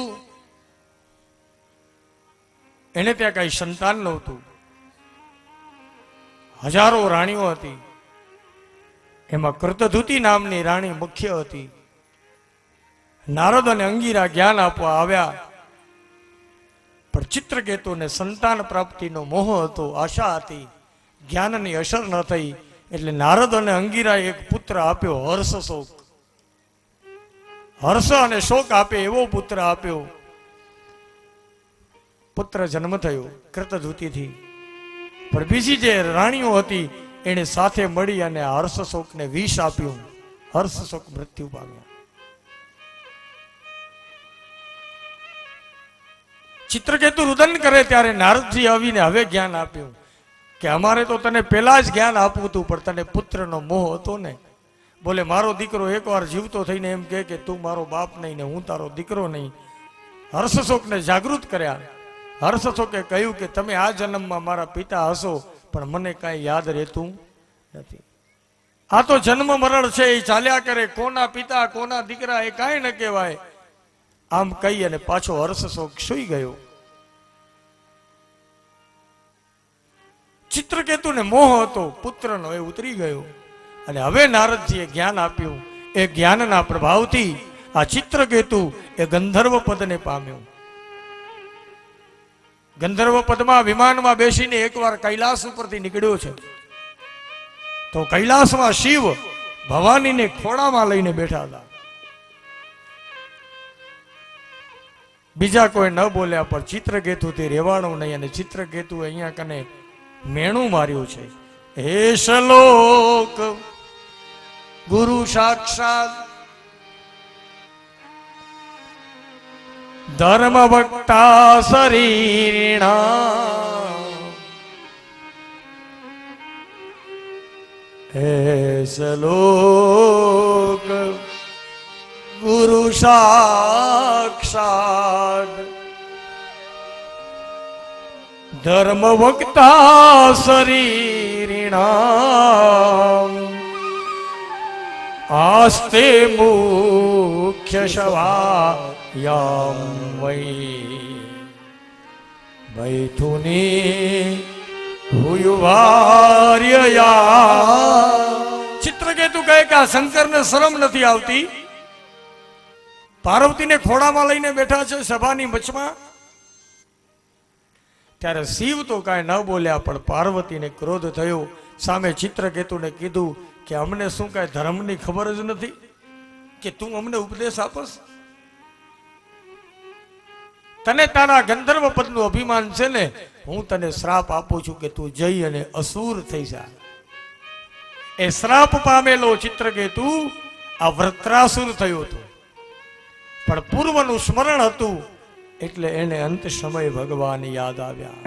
એને ત્યાં કઈ સંતાન નહોતું. હજારો રાણીઓ હતી, એમાં કૃતધુતિ નામની રાણી મુખ્ય હતી. નારદ અને અંગીરા જ્ઞાન આપવા આવ્યા, પણ ચિત્રકેતુને સંતાન પ્રાપ્તિનો મોહ હતો, આશા હતી, જ્ઞાનની અસર ન થઈ. એટલે નારદ અને અંગીરા એક પુત્ર આપ્યો, હર્ષ શોક. હર્ષ અને શોક આપે એવો પુત્ર આપ્યો. પુત્ર જન્મ થયો કૃતધુતિથી, પણ બીજી જે રાણીઓ હતી એને સાથે મળી અને હર્ષ શોકને વિષ આપ્યું. હર્ષ શોક મૃત્યુ પામ્યા. ચિત્રકેતુ રુદન કરે ત્યારે નારદજી આવીને હવે જ્ઞાન આપ્યું કે અમારે તો તને પેલા જ જ્ઞાન આપવું હતું, પણ તને પુત્રનો મોહ હતો ને. બોલે મારો દીકરો એકવાર જીવતો થઈને એમ કહે કે તું મારો બાપ નહીં ને હું તારો દીકરો નહીં. હર્ષશોકને જાગૃત કર્યા. હર્ષશોકે કહ્યું કે તમે આ જન્મમાં મારા પિતા હશો, પણ મને કાંઈ યાદ રહેતું નથી. આ તો જન્મ મરણ છે, એ ચાલ્યા કરે. કોના પિતા કોના દીકરા એ કાંઈ ન કહેવાય. આમ કહી અને પાછો હર્ષશોક સૂઈ ગયો. ચિત્રકેતુને મોહ હતો પુત્રનો, એ ઉતરી ગયો. અને હવે નારદજીએ જ્ઞાન આપ્યું. એ જ્ઞાનના પ્રભાવથી આ ચિત્રકેતુ એ ગંધર્વ પદને પામ્યો. ગંધર્વ પદમાં વિમાનમાં બેસીને એકવાર કૈલાસ ઉપરથી નીકળ્યો છે, તો કૈલાસમાં શિવ ભવાનીને ખોળામાં લઈને બેઠા હતા. બીજા કોઈ ન બોલ્યા, પણ ચિત્રકેતુથી રહેવાનું નહીં. અને ચિત્રકેતુ અહીંયા કને મેણું માર્યું છે, હે શ્લોક ગુરુ સાક્ષાત ધર્મ વક્તા શરીરિણા હે સલોક ગુરુ સાક્ષાત ધર્મ વક્તા શરીરિણામ આસ્તે મુખ્ય સવાયામ વૈ મૈથુની ચિત્રકેતુ કહે કે આ શંકરને શરમ નથી આવતી. પાર્વતીને ખોડામાં લઈને બેઠા છે સભાની મચમાં. ત્યારે શિવ તો કાંઈ ન બોલ્યા, પણ પાર્વતીને ક્રોધ થયો. સામે ચિત્રકેતુને કીધું કે અમને શું કાંઈ ધર્મની ખબર જ નથી કે તું અમને ઉપદેશ આપસ? તને તારા ગંધર્વ પદનું અભિમાન છે ને, હું તને શ્રાપ આપું છું કે તું જઈ અને અસુર થઈ જા. એ શ્રાપ પામેલો ચિત્રકેતુ આ વૃત્રાસુર થયો હતો, પણ પૂર્વનું સ્મરણ હતું એટલે એને અંત સમય ભગવાન યાદ આવ્યા.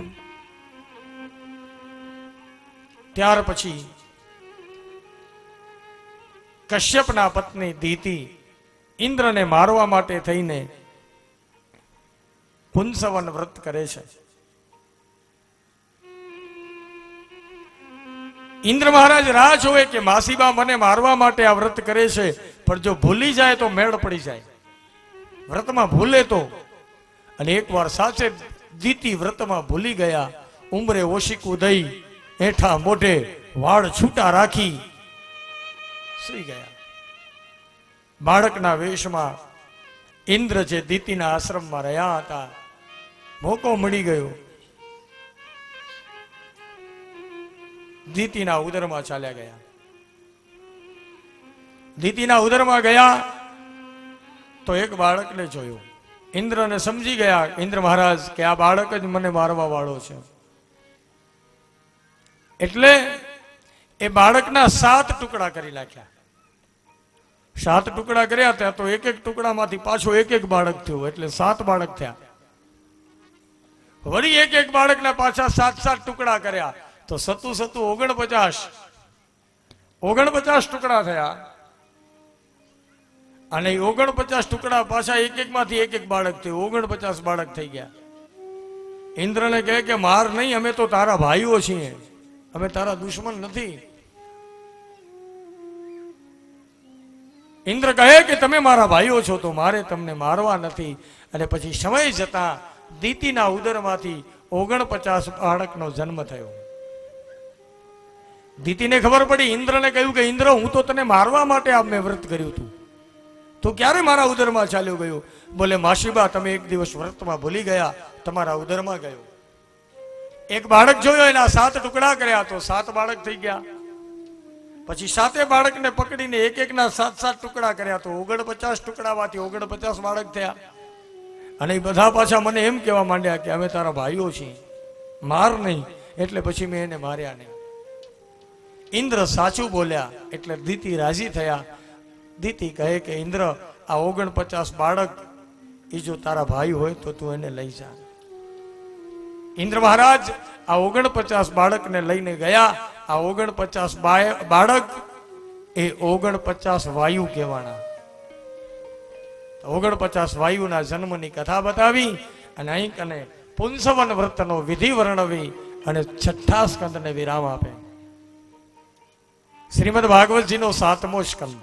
ત્યાર પછી કશ્યપના પત્ની દીતિ ઇન્દ્રને મારવા માટે થઈને પુંસવન વ્રત કરે છે. ઇન્દ્ર મહારાજ રાહ જોવે કે માસીબા મને મારવા માટે આ વ્રત કરે છે, પણ જો ભૂલી જાય તો મેળ પડી જાય. વ્રતમાં ભૂલે તો, અને એકવાર સાચે દીતિ વ્રતમાં ભૂલી ગયા. ઉંમરે ઓશિકું દઈ હેઠા મોઢે વાળ છૂટા રાખી સુઈ ગયા. બાળકના વેશમાં ઇન્દ્ર જે દીતિના આશ્રમમાં રહ્યા હતા, મોકો મળી ગયો. દીતિના ઉદરમાં ચાલ્યા ગયા. દીતિના ઉદરમાં ગયા તો એક બાળકને જોયું. ઇન્દ્રને સમજી ગયા ઇન્દ્ર મહારાજ કે આ બાળક જ મને મારવા વાળો છે. એટલે એ બાળકના 7 ટુકડા કરી નાખ્યા. 7 ટુકડા કર્યા ત્યાં તો એક એક ટુકડામાંથી પાછો એક એક બાળક થયું, એટલે 7 બાળક થયા. વળી એક એક બાળકના પાછા 7 ટુકડા કર્યા તો 7 49 ટુકડા થયા. અને 49 ટુકડા પાછા એક એક માંથી એક એક બાળક થયું, 49 બાળક થઈ ગયા. ઇન્દ્રને કહે કે માર નહીં, અમે તો તારા ભાઈઓ છીએ, અમે તારા દુશ્મન નથી. ઇન્દ્ર કહે કે તમે મારા ભાઈઓ છો તો મારે તમને મારવા નથી. અને પછી સમય જતા દીતિના ઉદરમાંથી 49 બાળકનો જન્મ થયો. દીતિને ખબર પડી. ઇન્દ્રને કહ્યું કે ઇન્દ્ર, હું તો તને મારવા માટે આ મેં વ્રત કર્યું હતું, તો ક્યારે મારા ઉદરમાં ચાલ્યો ગયો? બોલે માસીબા, તમે એક દિવસ વ્રતમાં ભૂલી ગયા, તમારા ઉદરમાં ગયો. એક બાળક જોયો, એના 7 ટુકડા કર્યા તો 7 બાળક થઈ ગયા. પછી 7 બાળકને પકડીને એક એકના 7 ટુકડા કર્યા તો 49 ટુકડામાંથી 49 બાળક થયા. અને એ બધા પાછા મને એમ કહેવા માંડ્યા કે અમે તારા ભાઈઓ છીએ, માર નહીં. એટલે પછી મેં એને માર્યા નહીં. ઇન્દ્ર સાચું બોલ્યા એટલે દીતિ રાજી થયા. દીતિ કહે કે ઇન્દ્ર, આ 49 બાળક એ જો તારા ભાઈ હોય તો તું એને લઈ જા. ઇન્દ્ર મહારાજ આ 49 બાળકને લઈને ગયા. આ 49 બાળક એ 49 વાયુ કહેવાના. 49 વાયુના જન્મની કથા બતાવી અને અહીં કને પુંસવન વ્રતનો વિધિ વર્ણવી અને 6થા સ્કંદને વિરામ આપે. શ્રીમદ ભાગવતજીનો 7મો સ્કંદ.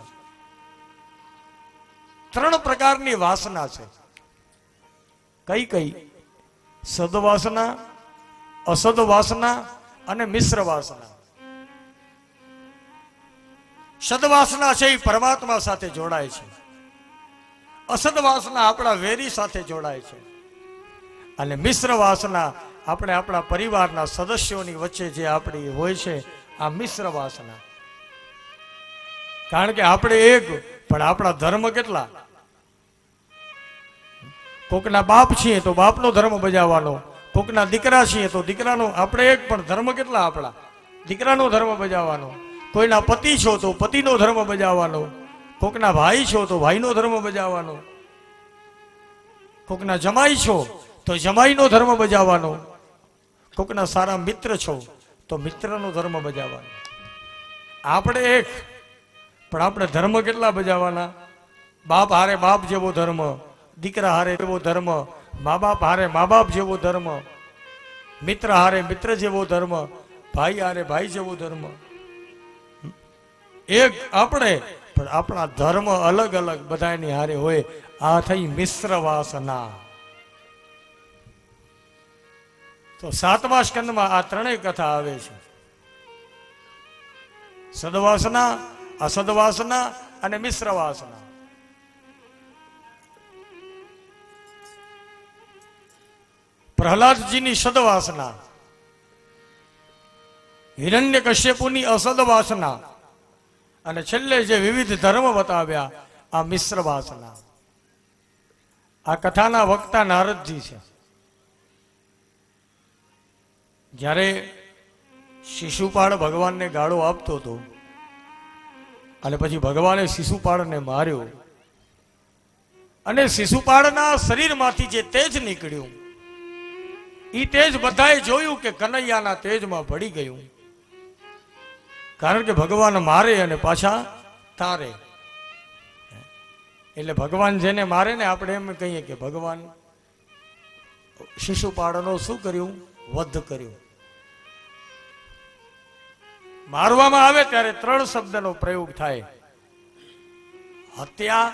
3 પ્રકારની વાસના છે. કઈ કઈ? સદવાસના, અસદવાસના અને મિશ્ર વાસના. સદવાસના છે એ પરમાત્મા સાથે જોડાય છે. અસદવાસના આપણા વેરી સાથે જોડાય છે. અને મિશ્ર વાસના આપણે આપણા પરિવારના સદસ્યોની વચ્ચે જે આપણી હોય છે, આ મિશ્ર વાસના. કારણ કે આપણે એક, પણ આપણા ધર્મ કેટલા? કોકના બાપ છીએ તો બાપનો ધર્મ બજાવવાનો, કોકના દીકરા છીએ તો દીકરાનો. આપણે એક, પણ ધર્મ કેટલા આપણા? દીકરાનો ધર્મ બજાવવાનો. કોઈના પતિ છો તો પતિનો ધર્મ બજાવવાનો, કોકના ભાઈ છો તો ભાઈનો ધર્મ બજાવવાનો, કોકના જમાઈ છો તો જમાઈનો ધર્મ બજાવવાનો, કોકના સારા મિત્ર છો તો મિત્રનો ધર્મ બજાવવાનો. આપણે એક, પણ આપણે ધર્મ કેટલા બજાવવાના? બાપ હારે બાપ જેવો ધર્મ, દીકરા હારે એવો ધર્મ, મા બાપ હારે મા બાપ જેવો ધર્મ, મિત્ર હારે મિત્ર જેવો ધર્મ, ભાઈ હારે ભાઈ જેવો ધર્મ. એક આપણે, પણ આપણા ધર્મ અલગ અલગ બધાની હારે હોય. આ થઈ મિશ્ર વાસના. તો 7મા સ્કંદમાં આ ત્રણેય કથા આવે છે. સદવાસના, અસદવાસના અને મિશ્ર વાસના. પ્રહલાદજીની સદવાસના, હિરણ્યકશ્યપુની અસદવાસના, અને છેલ્લે જે વિવિધ ધર્મ બતાવ્યા આ મિશ્ર વાસના. આ કથાના વક્તા નારદજી છે. જ્યારે શિશુપાળ ભગવાનને ગાળો આપતો હતો અને પછી ભગવાને શિશુપાળને માર્યો, અને શિશુપાળના શરીરમાંથી જે તેજ નીકળ્યું એ તેજ બધાએ જોયું કે કનૈયાના તેજમાં ભળી ગયું. કારણ કે ભગવાન મારે અને પાછા તારે. એટલે ભગવાન જેને મારે ને આપણે એમ કહીએ કે ભગવાન શિશુપાળનો શું કર્યું? વધ કર્યું. મારવામાં આવે ત્યારે 3 શબ્દનો પ્રયોગ થાય: હત્યા,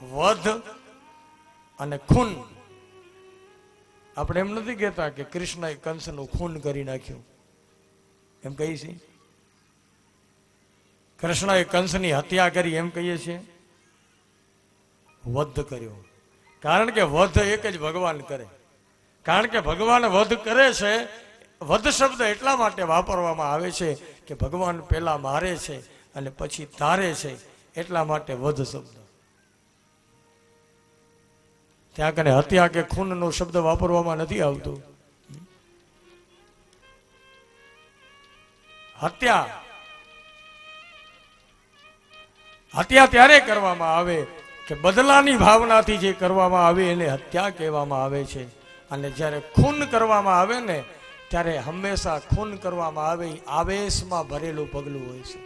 વધ અને ખૂન. આપણે એમ નથી કહેતા કે કૃષ્ણએ કંસનું ખૂન કરી નાખ્યું, એમ કહીએ છીએ. કૃષ્ણએ કંસની હત્યા કરી એમ કહીએ છીએ. વધ કર્યો. કારણ કે વધ એક જ ભગવાન કરે. કારણ કે ભગવાન વધ કરે છે. વધ શબ્દ એટલા માટે વાપરવામાં આવે છે કે ભગવાન પહેલા મારે છે અને પછી તારે છે, એટલા માટે વધ શબ્દ. ત્યાં કને હત્યા કે ખૂનનો શબ્દ વાપરવામાં નથી આવતો. હત્યા ત્યારે કરવામાં આવે કે બદલાની ભાવનાથી જે કરવામાં આવે એને હત્યા કહેવામાં આવે છે. અને જ્યારે ખૂન કરવામાં આવે ને ત્યારે હંમેશા ખૂન કરવામાં આવે આવેશમાં ભરેલું પગલું હોય છે.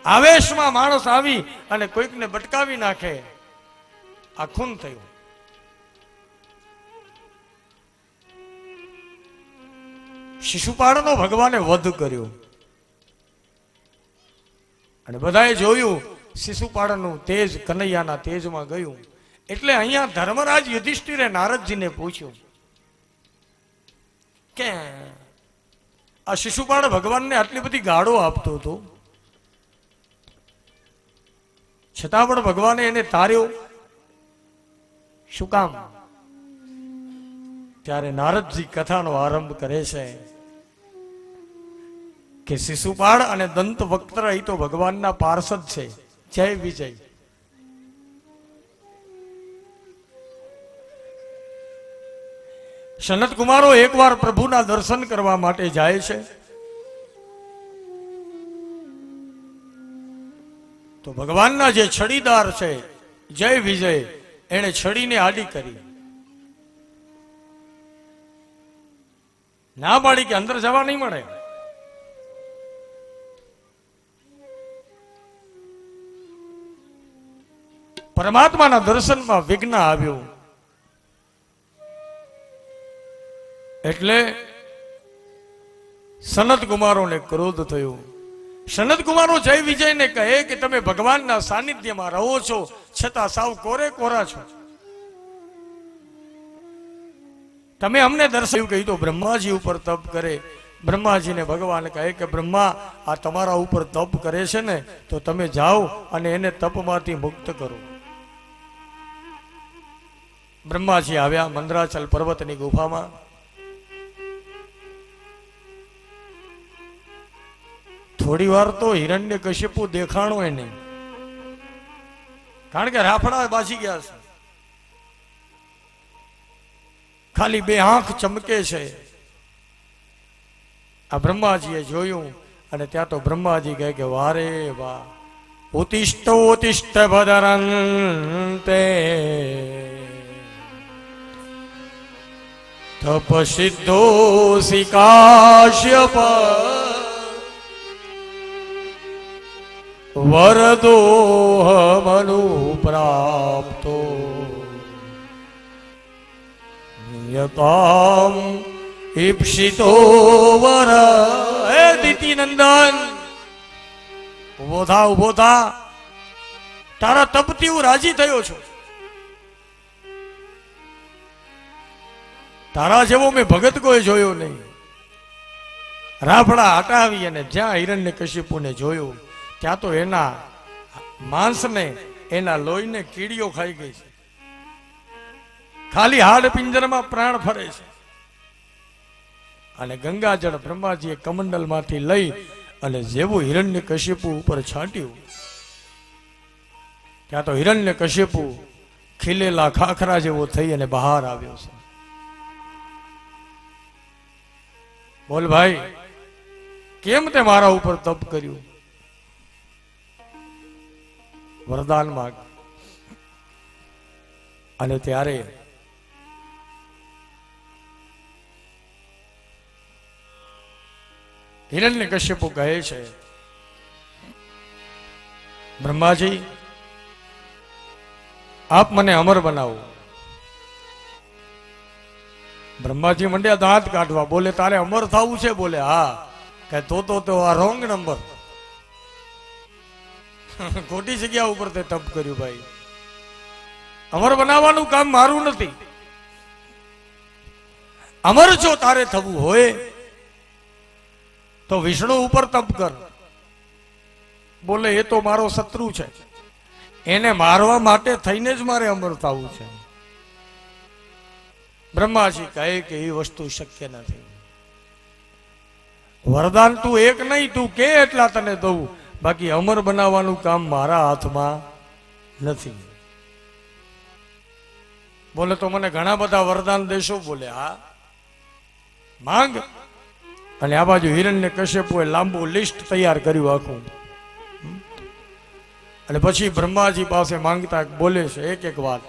આવેશમાં માણસ આવી અને કોઈકને બટકાવી નાખે, આ ખૂન થયું. શિશુપાળનો ભગવાને વધ કર્યો અને બધાએ જોયું શિશુપાળનું તેજ કનૈયાના તેજમાં ગયું. એટલે અહીંયા ધર્મરાજ યુધિષ્ઠિરે નારદજીને પૂછ્યું કે આ શિશુપાળ ભગવાનને આટલી બધી ગાળો આપતો હતો, છતાં પણ ભગવાને એને તાર્યો શું કામ? ત્યારે નારદજી કથાનો આરંભ કરે છે કે શિશુપાળ અને દંત વક્ત્ર એ તો ભગવાનના પાર્ષદ છે. જય વિજય. સનત કુમારો એકવાર પ્રભુના દર્શન કરવા માટે જાય છે. તો ભગવાનના જે છડીદાર છે જય વિજય, એને છડીને આડી કરી, ના પાડી કે અંદર જવા નહીં મળે. પરમાત્માના દર્શનમાં વિઘ્ન આવ્યું. એટલે સનત કુમારોને ક્રોધ થયો. સનત કુમારો જય વિજયને કહે કે તમે ભગવાનના સાનિધ્યમાં રહો છો છતાં સાવ કોરે કોરા છો. તમે અમને દર્શાવ્યું કહ્યું તો બ્રહ્માજી ઉપર તપ કરે. બ્રહ્માજીને ભગવાન કહે કે બ્રહ્મા આ તમારા ઉપર તપ કરે છે ને, તો તમે જાઓ અને એને તપમાંથી મુક્ત કરો. બ્રહ્માજી આવ્યા મંદરાચલ પર્વતની ગુફામાં. થોડી વાર તો હિરણ્યકશ્યપુ દેખાણો એ નહીં, કારણ કે રાફડા બાજી ગયા છે. ખાલી 2 આંખ ચમકે છે. આ બ્રહ્માજીએ જોયું અને ત્યાં તો બ્રહ્માજી કહે કે વારે વાહ, ઉતિષ્ઠ ઉતિષ્ઠ ભદરંતે તપસિદ્ધોસી કાશ્યપ વરદોહમનુ પ્રાપ્તો નિયતામ ઈપ્સિતો વર. હે દીતિ નંદન, ઉભો થા, ઉભો થા. તારા તપથી હું રાજી થયો છું. તારા જેવો મેં ભગત કોઈ જોયો નહીં. રાફડા હટાવી અને જ્યાં હિરણ્યકશિપુને જોયો ત્યાં તો એના માંસને, એના લોહીને કીડીઓ ખાઈ ગઈ છે. ખાલી હાડ પિંજરમાં પ્રાણ ફરે છે. અને ગંગાજળ બ્રહ્માજીએ કમંડલમાંથી લઈ અને જેવું હિરણ્યકશિપુ ઉપર છાંટ્યું ત્યાં તો હિરણ્યકશિપુ ખીલેલા ખાખરા જેવો થઈ અને બહાર આવ્યો છે. બોલ ભાઈ, કેમ તે મારા ઉપર તપ કર્યું? વરદાન માંગ. અને ત્યારે હિરણ્યકશિપુ કહે છે, બ્રહ્માજી આપ મને અમર બનાવો. બ્રહ્માજી મંડ્યા દાંત કાઢવા. બોલે તારે અમર થવું છે? બોલે હા. કે તો આ રોંગ નંબર, ખોટી જગ્યા ઉપર તે તપ કર્યું ભાઈ. અમર બનાવવાનું કામ મારું નથી. અમર જો તારે થવું હોય તો વિષ્ણુ ઉપર તપ કર. બોલે એ તો મારો શત્રુ છે, એને મારવા માટે થઈને જ મારે અમર થવું છે. બ્રહ્માજી કહે કે એ વસ્તુ શક્ય નથી. વરદાન તું એક નહીં, તું કે એટલા તને દઉં, બાકી અમર બનાવવાનું કામ મારા હાથમાં નથી. બોલે તો મને ઘણા બધા વરદાન દેશો? બોલે હા, માંગ. અને આ બાજુ હિરણ્યકશ્યપુએ લાંબુ લિસ્ટ તૈયાર કર્યું આખું. અને પછી બ્રહ્માજી પાસે માંગતા બોલે છે એક એક વાત.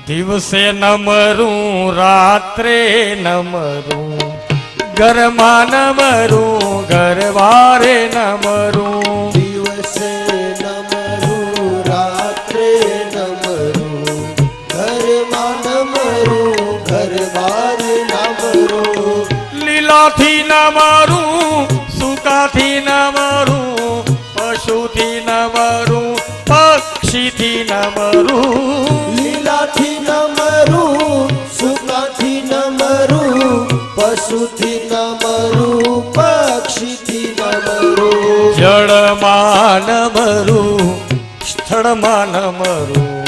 દિવસે નમરું, રાત્રે નમરું, ઘરમાં નમરું, ઘરવારે નમરું. દિવસે નમરું, રાત્રે નમરું, ઘરમાં નમરું, ઘરબાર નમરું. લીલાથી નમરું, સુકાથી નમરું, પશુથી નમરું, પક્ષીથી નમરું. લીલાથી નમરું, સુકાથી નમરું, પશુથી નમરું, પક્ષીથી નમરું. જળમાં નમરું, સ્થળમાં નમરું,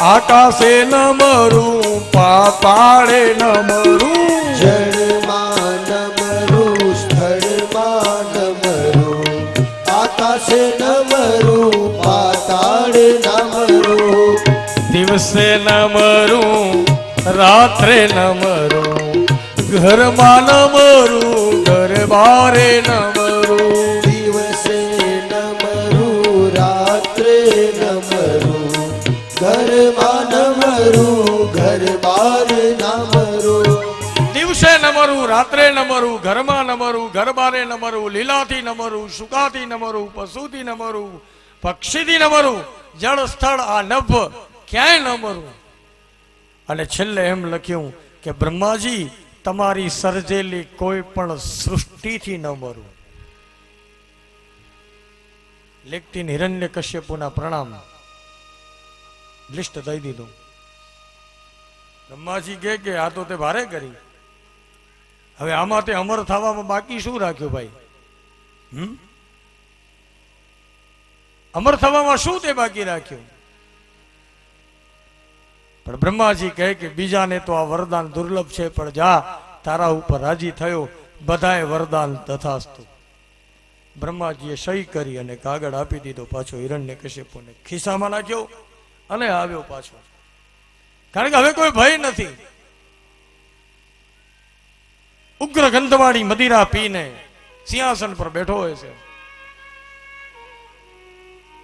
આકાશે નમરું, પાતાળે નમરું. જળમાં નમરું, સ્થળમાં નમરું, આકાશે નમરું, પાતાળે નમરું. દિવસે નમરું, રાત્રે નમરું, ઘરમાં નમરું, ઘરબારે નમરું. દિવસે નમરું, રાત્રે નમરું, ઘરમાં નમરું, ઘરબાર નમરું. દિવસે નમરું, રાત્રે નમરું, ઘરમાં નમરું, ઘરબારે નમરું, લીલાથી નમરું, સુકાથી નમરું, પશુથી નમરું, પક્ષીથી નમરું, જળ સ્થળ આ નભ ક્યાંય નમરું. અને છેલ્લે એમ લખ્યું કે બ્રહ્માજી તમારી સર્જેલી કોઈ પણ સૃષ્ટિથી ન મરું. લેખતીન હિરણ્યકશ્યપુના પ્રણામ લિસ્ટ દઈ દીધું. બ્રહ્માજી કે આ તો તે ભારે કરી, હવે આમાં તે અમર થવામાં બાકી શું રાખ્યું ભાઈ? અમર થવામાં શું તે બાકી રાખ્યું? પણ બ્રહ્માજી કહે કે બીજાને તો આ વરદાન દુર્લભ છે, પણ જા તારા ઉપર રાજી થયો, બધાએ વરદાન તથાસ્તુ. બ્રહ્માજીએ સહી કરી અને કાગળ આપી દીધો. પાછો હિરણ્યકશ્યપુને ખિસ્સામાં નાખ્યો અને આવ્યો પાછો. કારણ કે હવે કોઈ ભય નથી. ઉગ્ર ગંધવાળી મદિરા પીને સિંહાસન પર બેઠો હોય છે.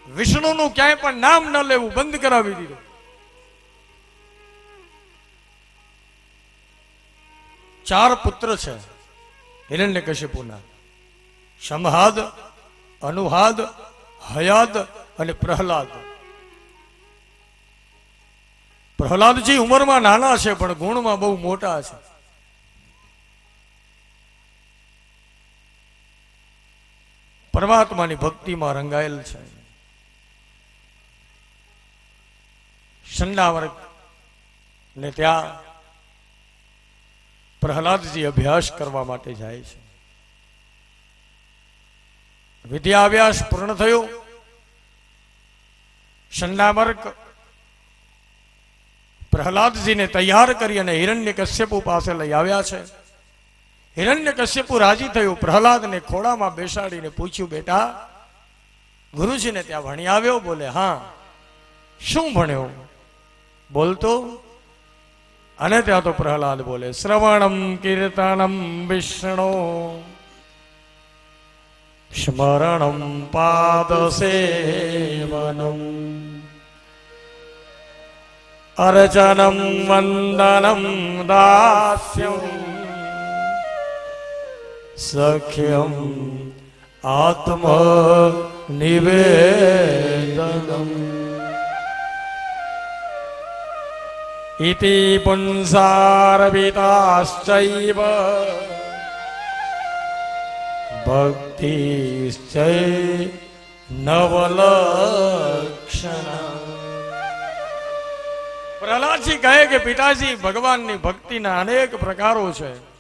વિષ્ણુનું ક્યાંય પણ નામ ન લેવું બંધ કરાવી દીધું. ચાર પુત્ર છે હિરણ્યકશ્યપુના: શમહાદ, અનુહાદ, હયાદ અને પ્રહલાદ. પ્રહલાદજી ઉંમરમાં નાના છે પણ ગુણમાં બહુ મોટા છે. પરમાત્માની ભક્તિમાં રંગાયેલ છે. શંડાવર્ગ ને ત્યાં પ્રહલાદજી અભ્યાસ કરવા માટે જાય છે. વિદ્યા અભ્યાસ પૂર્ણ થયો. શંડાવર્ગ પ્રહલાદજીને તૈયાર કરી અને હિરણ્યકશ્યપુ પાસે લઈ આવ્યા છે. હિરણ્યકશ્યપુ રાજી થયું. પ્રહલાદને ખોળામાં બેસાડીને પૂછ્યું, બેટા ગુરુજીને ત્યાં ભણી આવ્યો? બોલે હા. શું ભણ્યો? બોલતો. અને ત્યાં તો પ્રહલાદ બોલે, શ્રવણમ કીર્તનમ વિષ્ણુ સ્મરણમ પાદ સેવનમ અર્ચનમ વંદનમ દાસ્યમ સખ્યમ આત્મ નિવેદનમ ઇતિ પુંસાર્પિતાશ્ચૈવ ભક્તિશ્ચૈ નવલક્ષણા. પ્રહલાદજી કહે કે પિતાજી, ભગવાનની ભક્તિના અનેક પ્રકારો છે,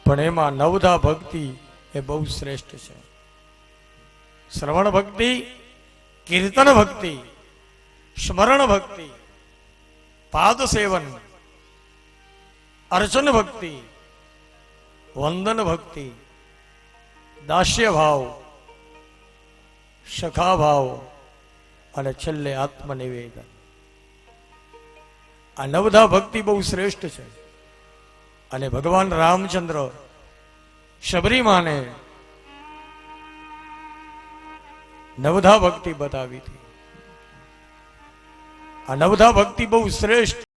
પણ એમાં નવધા ભક્તિ એ બહુ શ્રેષ્ઠ છે. શ્રવણ ભક્તિ, કીર્તન ભક્તિ, સ્મરણ ભક્તિ, પાદ સેવન, અર્ચન ભક્તિ, વંદન ભક્તિ, દાસ્ય ભાવ, સખા ભાવ અને છેલ્લે આત્મનિવેદન. આ નવધા ભક્તિ બહુ શ્રેષ્ઠ છે. અને ભગવાન રામચંદ્ર શબરીમાને નવધા ભક્તિ બતાવી હતી. આ નવધા ભક્તિ બહુ શ્રેષ્ઠ